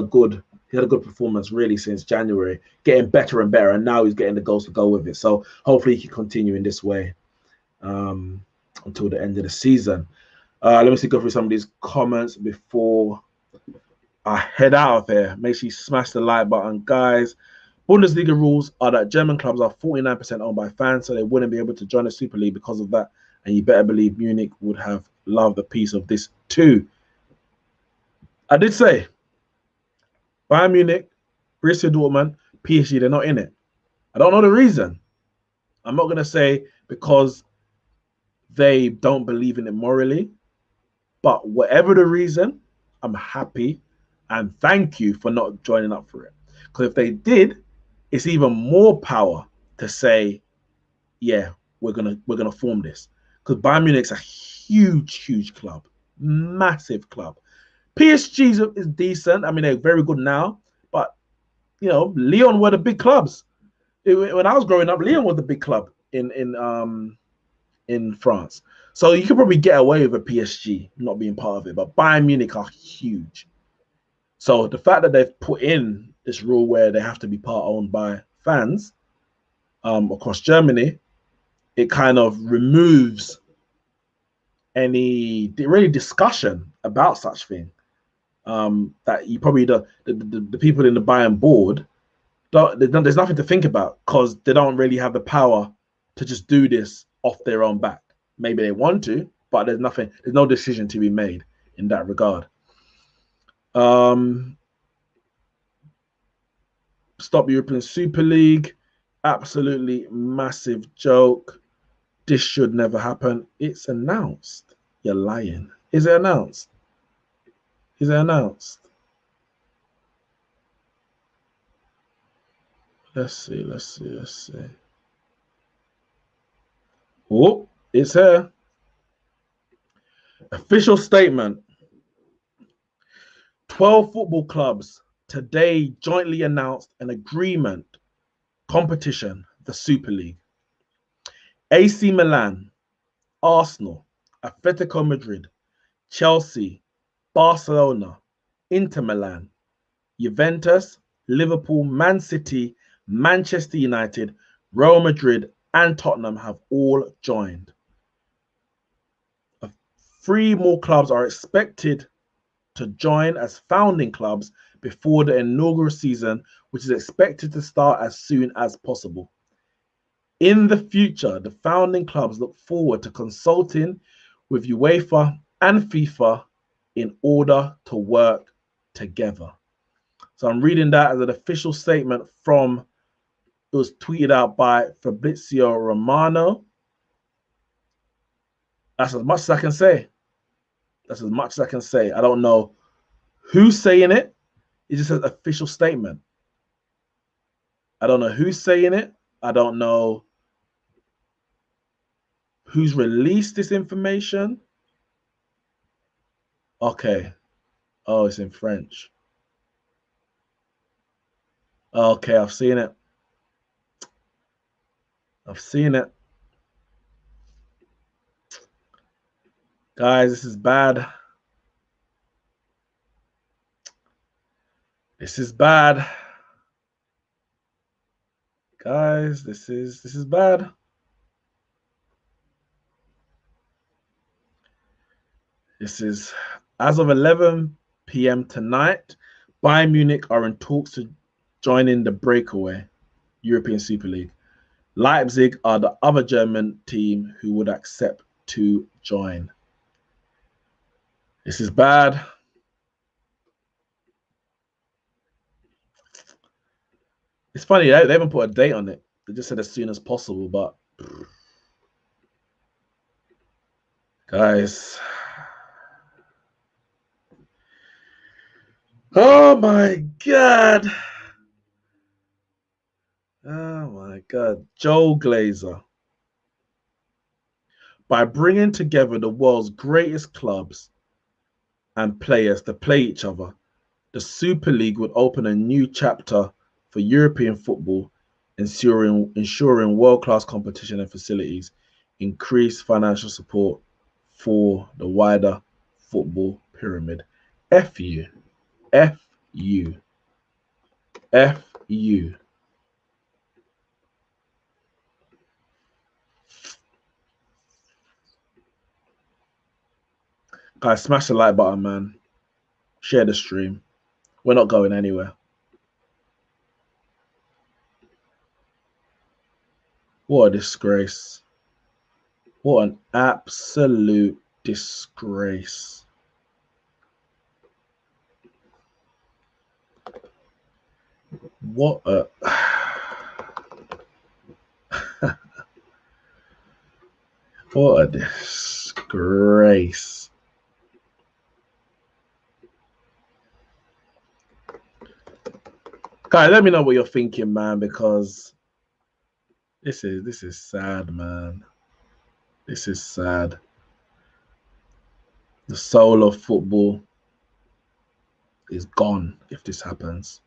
he had a good performance really since January, getting better and better, and now he's getting the goals to go with it. So hopefully he can continue in this way until the end of the season. Let me go through some of these comments before I head out of here. Make sure you smash the like button, guys. Bundesliga rules are that German clubs are 49% owned by fans, so they wouldn't be able to join the Super League because of that. And you better believe Munich would have loved a piece of this too. I did say Bayern Munich, Borussia Dortmund, PSG, they're not in it. I don't know the reason. I'm not going to say because they don't believe in it morally, but whatever the reason, I'm happy and thank you for not joining up for it. Because if they did, it's even more power to say, yeah, we're gonna form this. Because Bayern Munich's a huge club, massive club. PSG is decent. I mean, they're very good now, but you know, Lyon were the big clubs. When I was growing up, Lyon was the big club in France. So you could probably get away with a PSG not being part of it, but Bayern Munich are huge. So the fact that they've put in this rule where they have to be part owned by fans across Germany, it kind of removes any really discussion about such thing. That you probably the people in the Bayern board there's nothing to think about because they don't really have the power to just do this off their own back. Maybe they want to, but there's no decision to be made in that regard. Stop European Super League, absolutely massive joke. This should never happen. It's announced. You're lying. Is it announced? Is it announced? Let's see. Oh, it's here. Official statement. 12 football clubs today jointly announced an agreement competition, the Super League. AC Milan, Arsenal, Atletico Madrid, Chelsea, Barcelona, Inter Milan, Juventus, Liverpool, Man City, Manchester United, Real Madrid, and Tottenham have all joined. 3 more clubs are expected to join as founding clubs before the inaugural season, which is expected to start as soon as possible. In the future, the founding clubs look forward to consulting with UEFA and FIFA in order to work together. So I'm reading that as an official statement from, it was tweeted out by Fabrizio Romano. That's as much as I can say. That's as much as I can say. I don't know who's saying it. It just says official statement. I don't know who's saying it. I don't know who's released this information. Okay. Oh, it's in French. Okay, I've seen it. I've seen it. Guys, this is bad. This is bad. Guys, this is bad. This is as of 11 p.m. tonight. Bayern Munich are in talks to join in the breakaway European Super League. Leipzig are the other German team who would accept to join. This is bad. It's funny, they haven't put a date on it. They just said as soon as possible, but guys. Oh my God. Oh my God. Joe Glazer. By bringing together the world's greatest clubs and players to play each other, the Super League would open a new chapter for European football, ensuring world-class competition and facilities, increased financial support for the wider football pyramid. F you. F you. F you. Guys, smash the like button, man. Share the stream. We're not going anywhere. What a disgrace. What an absolute disgrace. What a... What a disgrace. Guys, let me know what you're thinking, man, because this is sad, man. This is sad. The soul of football is gone if this happens.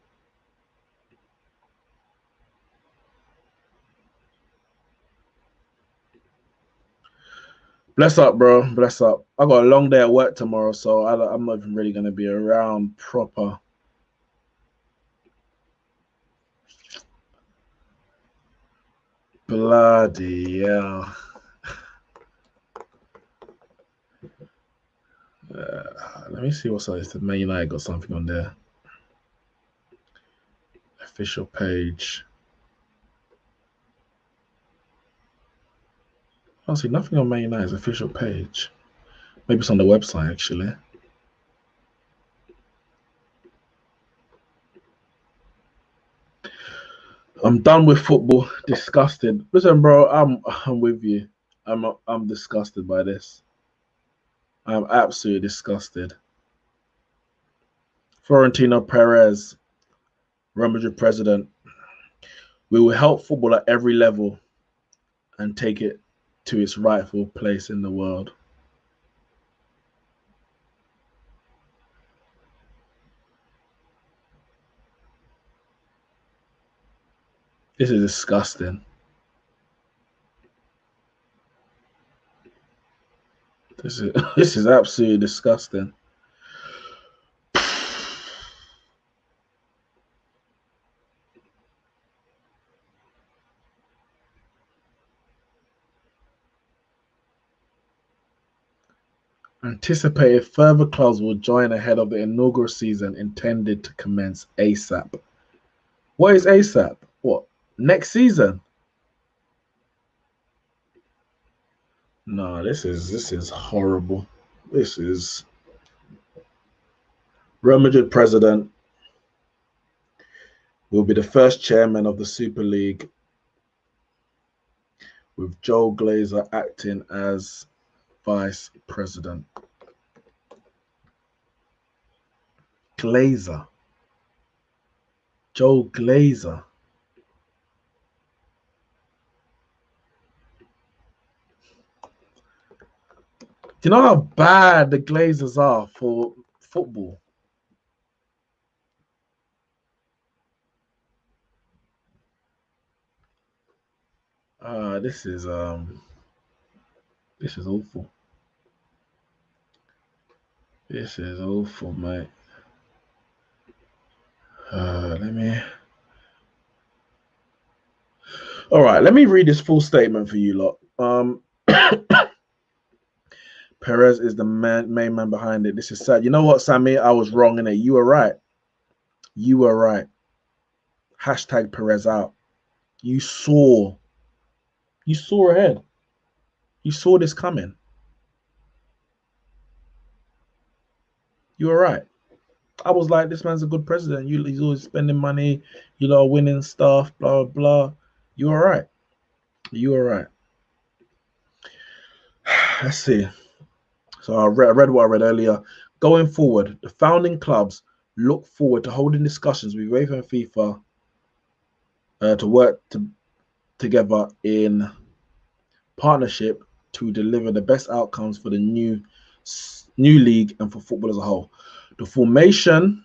Bless up, bro. Bless up. I got a long day at work tomorrow, so I'm not even really going to be around proper. Bloody hell. Let me see what's on this. Man United got something on there. Official page. I don't see nothing on Man United's official page. Maybe it's on the website, actually. I'm done with football. Disgusted. Listen, bro, I'm with you. I'm disgusted by this. I'm absolutely disgusted. Florentino Perez, Real Madrid president. We will help football at every level and take it to its rightful place in the world. This is disgusting. This is absolutely disgusting. Anticipated further clubs will join ahead of the inaugural season intended to commence ASAP. What is ASAP? What? Next season? No, this is horrible. This is Real Madrid president will be the first chairman of the Super League, with Joe Glazer acting as vice president. Glazer. Joe Glazer. Do you know how bad the Glazers are for football? This is awful. This is awful, mate. All right, let me read this full statement for you lot. Perez is the main man behind it. This is sad. You know what, Sammy? I was wrong in it. You were right. You were right. Hashtag Perez out. You saw ahead. You saw this coming. You were right. I was like, this man's a good president. He's always spending money, winning stuff, blah, blah. You were right. You were right. Let's see. So I read what I read earlier. Going forward, the founding clubs look forward to holding discussions with UEFA and FIFA to work together in partnership to deliver the best outcomes for the new league and for football as a whole. The formation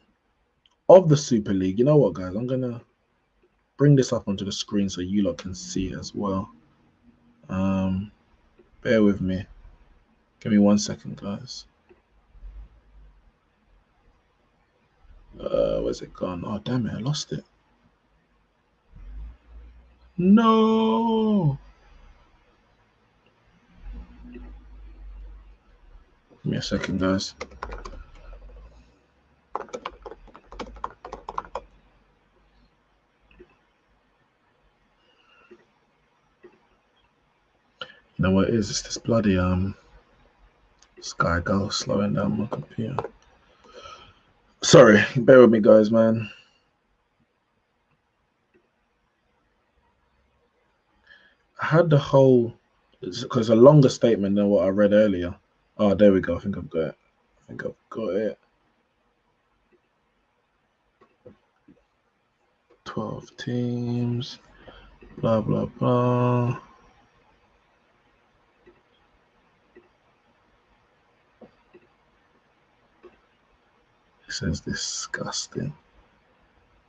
of the Super League. You know what, guys? I'm gonna bring this up onto the screen so you lot can see it as well. Bear with me. Give me 1 second, guys. Where's it gone? Oh, damn it. I lost it. No. Give me a second, guys. You know what it is? It's this bloody Sky Go slowing down my computer. Sorry, bear with me, guys, man. I had the whole because it's a longer statement than what I read earlier. Oh, there we go. I think I've got it. 12 teams, blah, blah, blah. This is disgusting.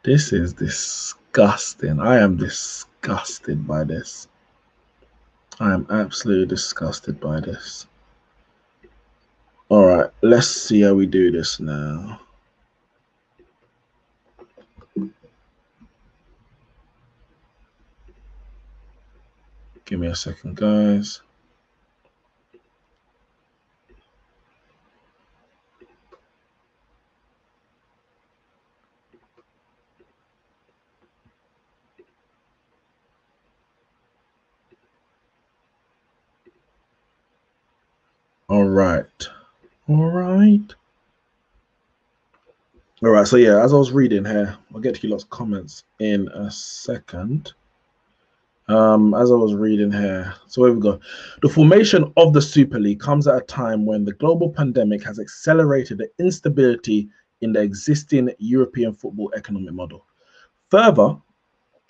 This is disgusting. I am disgusted by this. I am absolutely disgusted by this. All right, let's see how we do this now. Give me a second, guys. All right. So yeah, as I was reading here, I'll get to you lots of comments in a second. As I was reading here, so here we go. The formation of the Super League comes at a time when the global pandemic has accelerated the instability in the existing European football economic model. Further,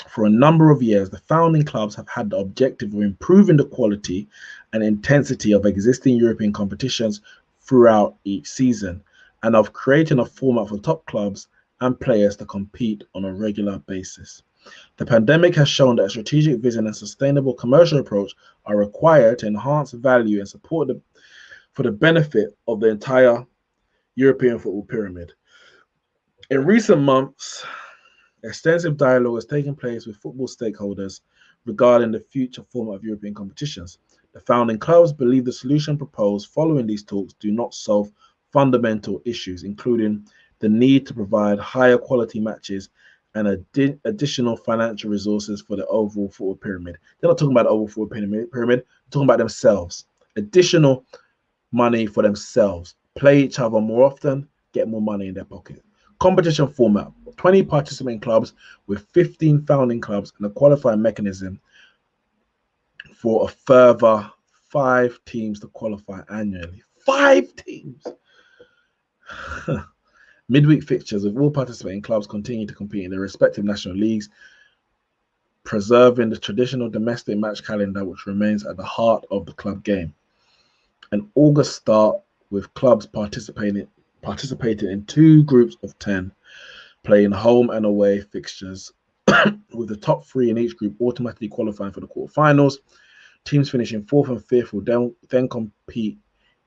for a number of years, the founding clubs have had the objective of improving the quality and intensity of existing European competitions throughout each season, and of creating a format for top clubs and players to compete on a regular basis. The pandemic has shown that a strategic vision and sustainable commercial approach are required to enhance value and support for the benefit of the entire European football pyramid. In recent months, extensive dialogue has taken place with football stakeholders regarding the future format of European competitions. The founding clubs believe the solution proposed following these talks do not solve fundamental issues, including the need to provide higher quality matches and additional financial resources for the overall football pyramid. They're not talking about the overall football pyramid, they're talking about themselves. Additional money for themselves. Play each other more often, get more money in their pocket. Competition format: 20 participating clubs with 15 founding clubs and a qualifying mechanism for a further 5 teams to qualify annually. 5 teams! Midweek fixtures with all participating clubs continue to compete in their respective national leagues, preserving the traditional domestic match calendar which remains at the heart of the club game. An August start with clubs participating in 2 groups of 10, playing home and away fixtures, with the top 3 in each group automatically qualifying for the quarterfinals. Teams finishing 4th and 5th will then compete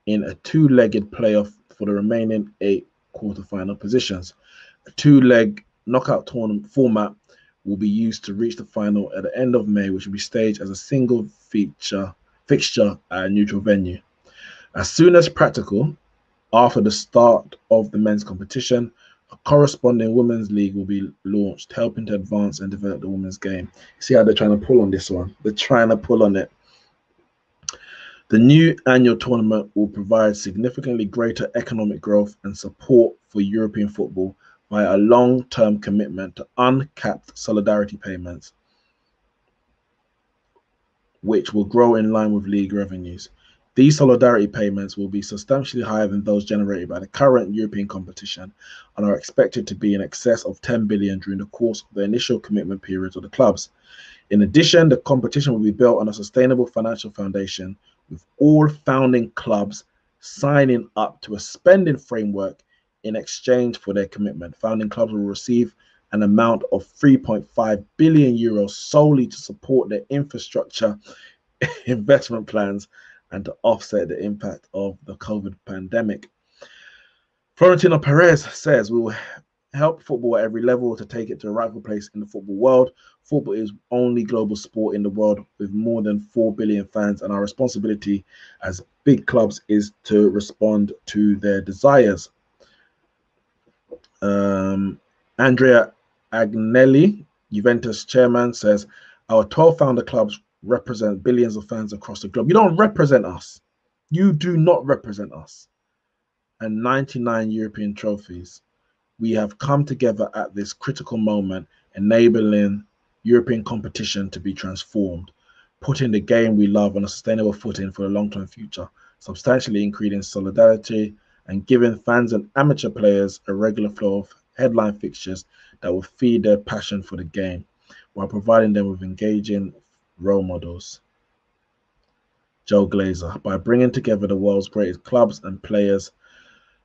in a 2-legged playoff for the remaining 8 quarterfinal positions. A 2-leg knockout tournament format will be used to reach the final at the end of May, which will be staged as a single fixture at a neutral venue. As soon as practical, after the start of the men's competition, a corresponding women's league will be launched, helping to advance and develop the women's game. See how they're trying to pull on this one? They're trying to pull on it. The new annual tournament will provide significantly greater economic growth and support for European football via a long-term commitment to uncapped solidarity payments, which will grow in line with league revenues. These solidarity payments will be substantially higher than those generated by the current European competition and are expected to be in excess of 10 billion during the course of the initial commitment periods of the clubs. In addition, the competition will be built on a sustainable financial foundation, with all founding clubs signing up to a spending framework in exchange for their commitment. Founding clubs will receive an amount of 3.5 billion euros solely to support their infrastructure investment plans and to offset the impact of the COVID pandemic. Florentino Perez says, "We will help football at every level to take it to a rightful place in the football world. Football is only global sport in the world with more than 4 billion fans, and our responsibility as big clubs is to respond to their desires." Andrea Agnelli, Juventus chairman, says, "Our 12 founder clubs represent billions of fans across the globe." You don't represent us. You do not represent us. And 99 European trophies. We have come together at this critical moment, enabling European competition to be transformed. putting the game we love on a sustainable footing for the long-term future, substantially increasing solidarity and giving fans and amateur players a regular flow of headline fixtures that will feed their passion for the game while providing them with engaging role models. Joe Glazer, by bringing together the world's greatest clubs and players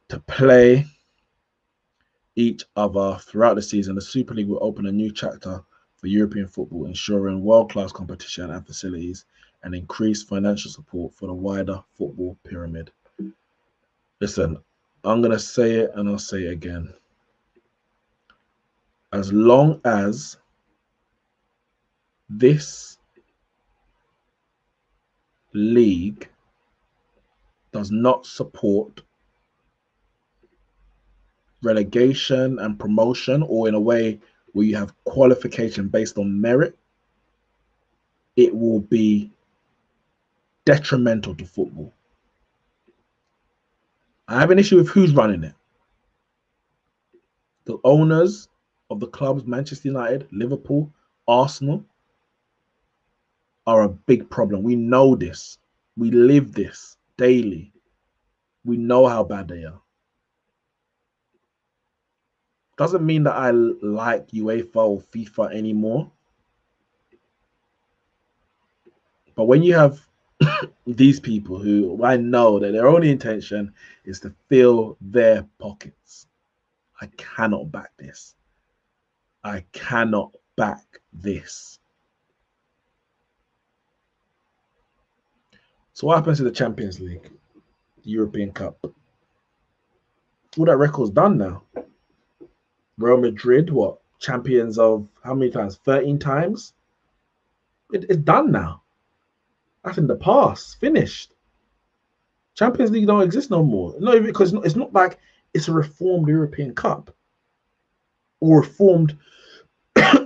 to play each other throughout the season, the Super League will open a new chapter for European football, ensuring world-class competition and facilities and increased financial support for the wider football pyramid. Listen, I'm going to say it and I'll say it again. As long as this league does not support relegation and promotion, or in a way where you have qualification based on merit, it will be detrimental to football. I have an issue with who's running it. The owners of the clubs, Manchester United, Liverpool, Arsenal, are a big problem. We know this. We live this daily. We know how bad they are. Doesn't mean that I like UEFA or FIFA anymore. But when you have these people who I know that their only intention is to fill their pockets, I cannot back this. I cannot back this. So what happens to the Champions League, the European Cup? All that record's done now. Real Madrid, what? Champions of how many times? 13 times? It's done now. That's in the past. Finished. Champions League don't exist no more. No, because it's not like it's a reformed European Cup or reformed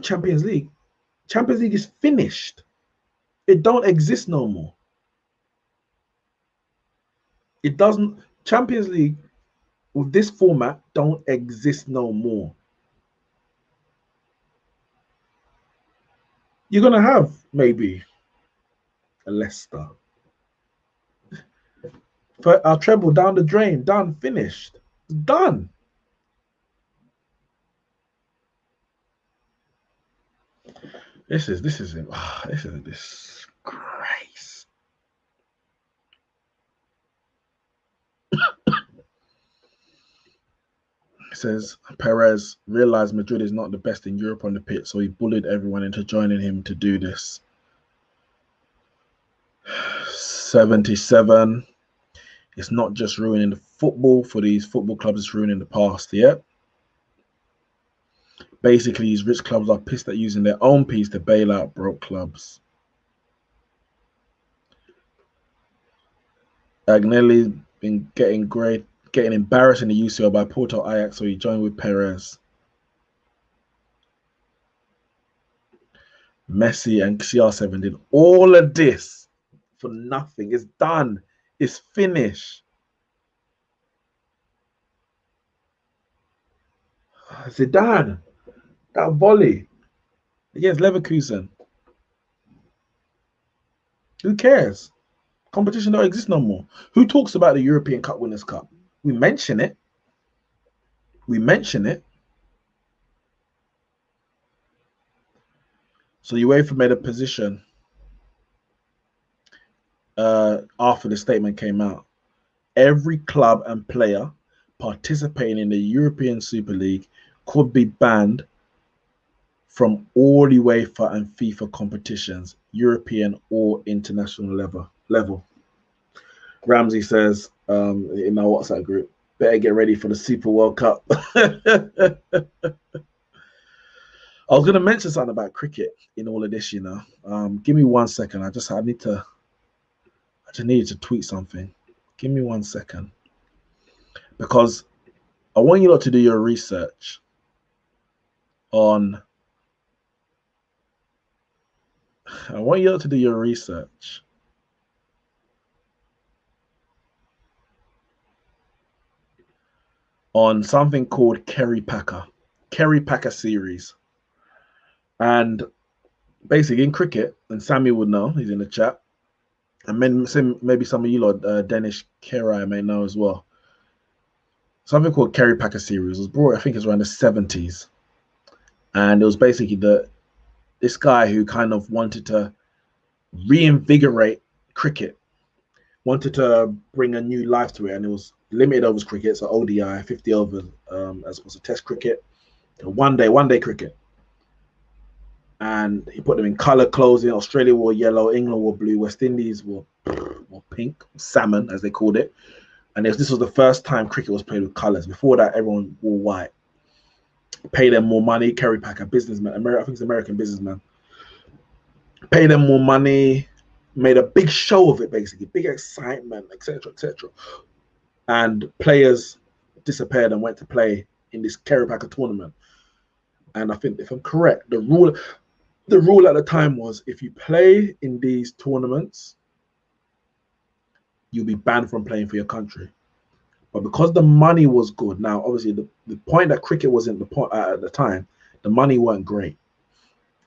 Champions League. Champions League is finished. It don't exist no more. It doesn't. Champions League with this format don't exist no more. You're gonna have maybe a Leicester. For our treble down the drain, done, finished, done. This is a disgrace. It says Perez realized Madrid is not the best in Europe on the pitch, so he bullied everyone into joining him to do this. 77. It's not just ruining the football for these football clubs, it's ruining the past, yeah? Basically, these rich clubs are pissed at using their own piece to bail out broke clubs. Agnelli's been getting embarrassed in the UCL by Porto Ajax, so he joined with Perez. Messi and CR7 did all of this for nothing. It's done. It's finished. Zidane, that volley against Leverkusen. Who cares? Competition don't exist no more. Who talks about the European Cup Winners' Cup? We mention it. We mention it. So UEFA made a position after the statement came out. Every club and player participating in the European Super League could be banned from all the UEFA and FIFA competitions, European or international level. Ramsey says in my WhatsApp group, better get ready for the Super World Cup. I was going to mention something about cricket in all of this, you know. Give me 1 second. I just needed to tweet something. Give me 1 second. Because I want you lot to do your research on something called Kerry Packer series. And basically in cricket, and Sammy would know, he's in the chat, and maybe some of you lot, Danish Kerai may know as well. Something called Kerry Packer series was brought, I think it's around the 70s. And it was basically this guy who kind of wanted to reinvigorate cricket, wanted to bring a new life to it. And it was limited overs cricket, so ODI, 50 overs, as opposed to test cricket, one day cricket. And he put them in color clothing. Australia wore yellow, England wore blue, West Indies wore pink, salmon, as they called it. And this was the first time cricket was played with colors. Before that, everyone wore white. Pay them more money. Kerry Packer, businessman, I think it's American businessman. Pay them more money, made a big show of it, basically, big excitement, etc., etc. And players disappeared and went to play in this Kerry Packer tournament. And I think, if I'm correct, the rule at the time was if you play in these tournaments, you'll be banned from playing for your country. But because the money was good, now obviously the point that cricket wasn't the point at the time, the money weren't great.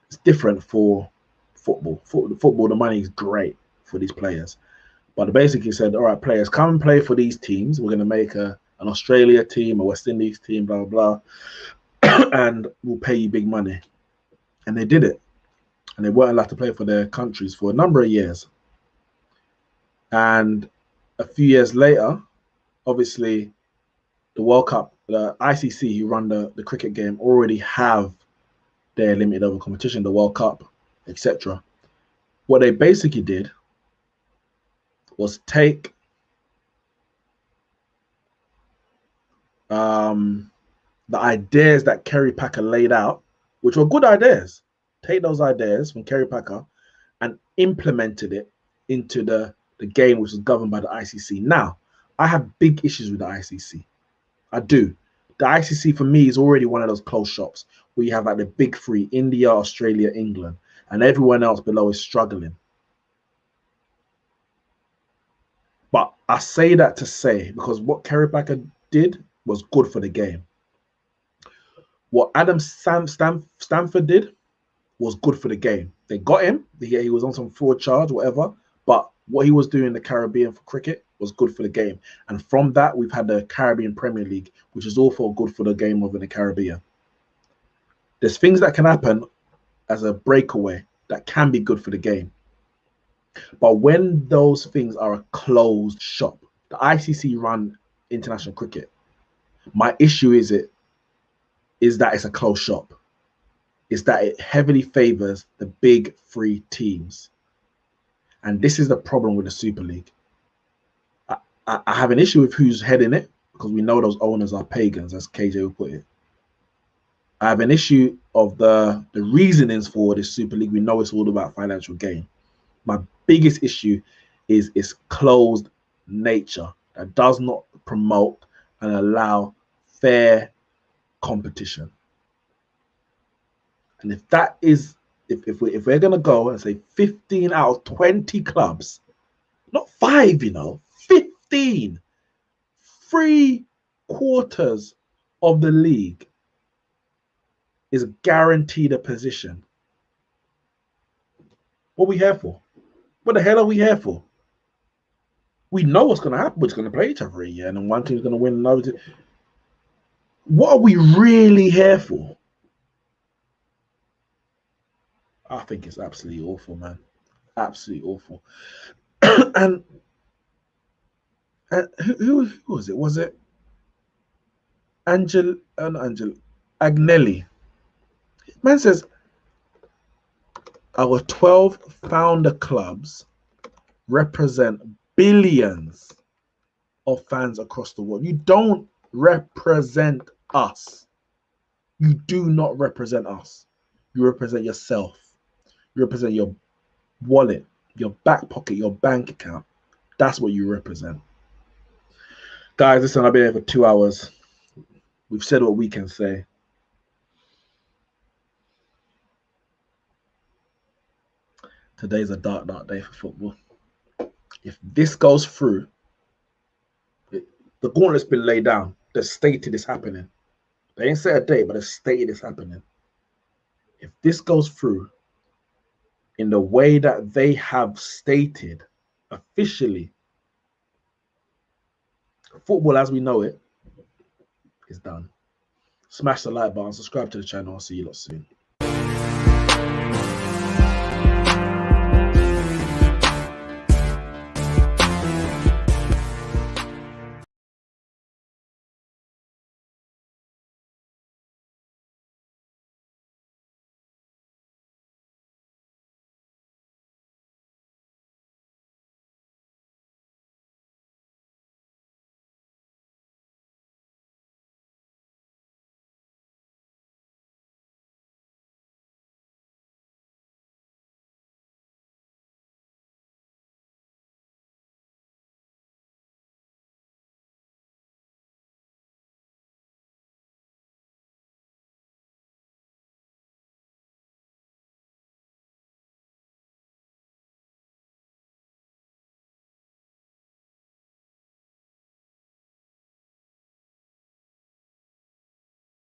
It's different for football. Football, the money is great for these players. But they basically said, all right, players, come and play for these teams. We're going to make an Australia team, a West Indies team, blah, blah, blah, and we'll pay you big money. And they did it. And they weren't allowed to play for their countries for a number of years. And a few years later, obviously, the World Cup, the ICC, who run the cricket game, already have their limited over competition, the World Cup, etc. What they basically did was take the ideas that Kerry Packer laid out, which were good ideas, take those ideas from Kerry Packer and implemented it into the game, which was governed by the ICC. Now, I have big issues with the ICC. I do. The ICC for me is already one of those closed shops where you have like the big three, India, Australia, England, and everyone else below is struggling. But I say that to say, because what Kerry Packer did was good for the game. What Adam Stanford did was good for the game. They got him. He was on some fraud charge, whatever. But what he was doing in the Caribbean for cricket was good for the game. And from that, we've had the Caribbean Premier League, which is also good for the game over in the Caribbean. There's things that can happen as a breakaway that can be good for the game. But when those things are a closed shop, the ICC run international cricket. My issue is that it's a closed shop. Is that it heavily favors the big three teams. And this is the problem with the Super League. I have an issue with who's heading it, because we know those owners are pagans, as KJ would put it. I have an issue of the reasonings for this Super League. We know it's all about financial gain. My biggest issue is its closed nature that does not promote and allow fair competition. And if that is, if we're going to go and say 15 out of 20 clubs, not 5, 15, 3/4 of the league is guaranteed a position. What are we here for? What the hell are we here for? We know what's going to happen. We're just going to play each other a year, and then one team's going to win another team. What are we really here for? I think it's absolutely awful, man. Absolutely awful. and who was it? Was it Agnelli? Man says our 12 founder clubs represent billions of fans across the world. You don't represent us. You do not represent us. You represent yourself. You represent your wallet, your back pocket, your bank account. That's what you represent. Guys, listen, I've been here for 2 hours. We've said what we can say. Today's a dark, dark day for football. If this goes through, the gauntlet's been laid down. They've stated it's happening. They ain't set a date, but they've stated it's happening. If this goes through, in the way that they have stated officially, football as we know it is done. Smash the like button, subscribe to the channel. I'll see you lot soon.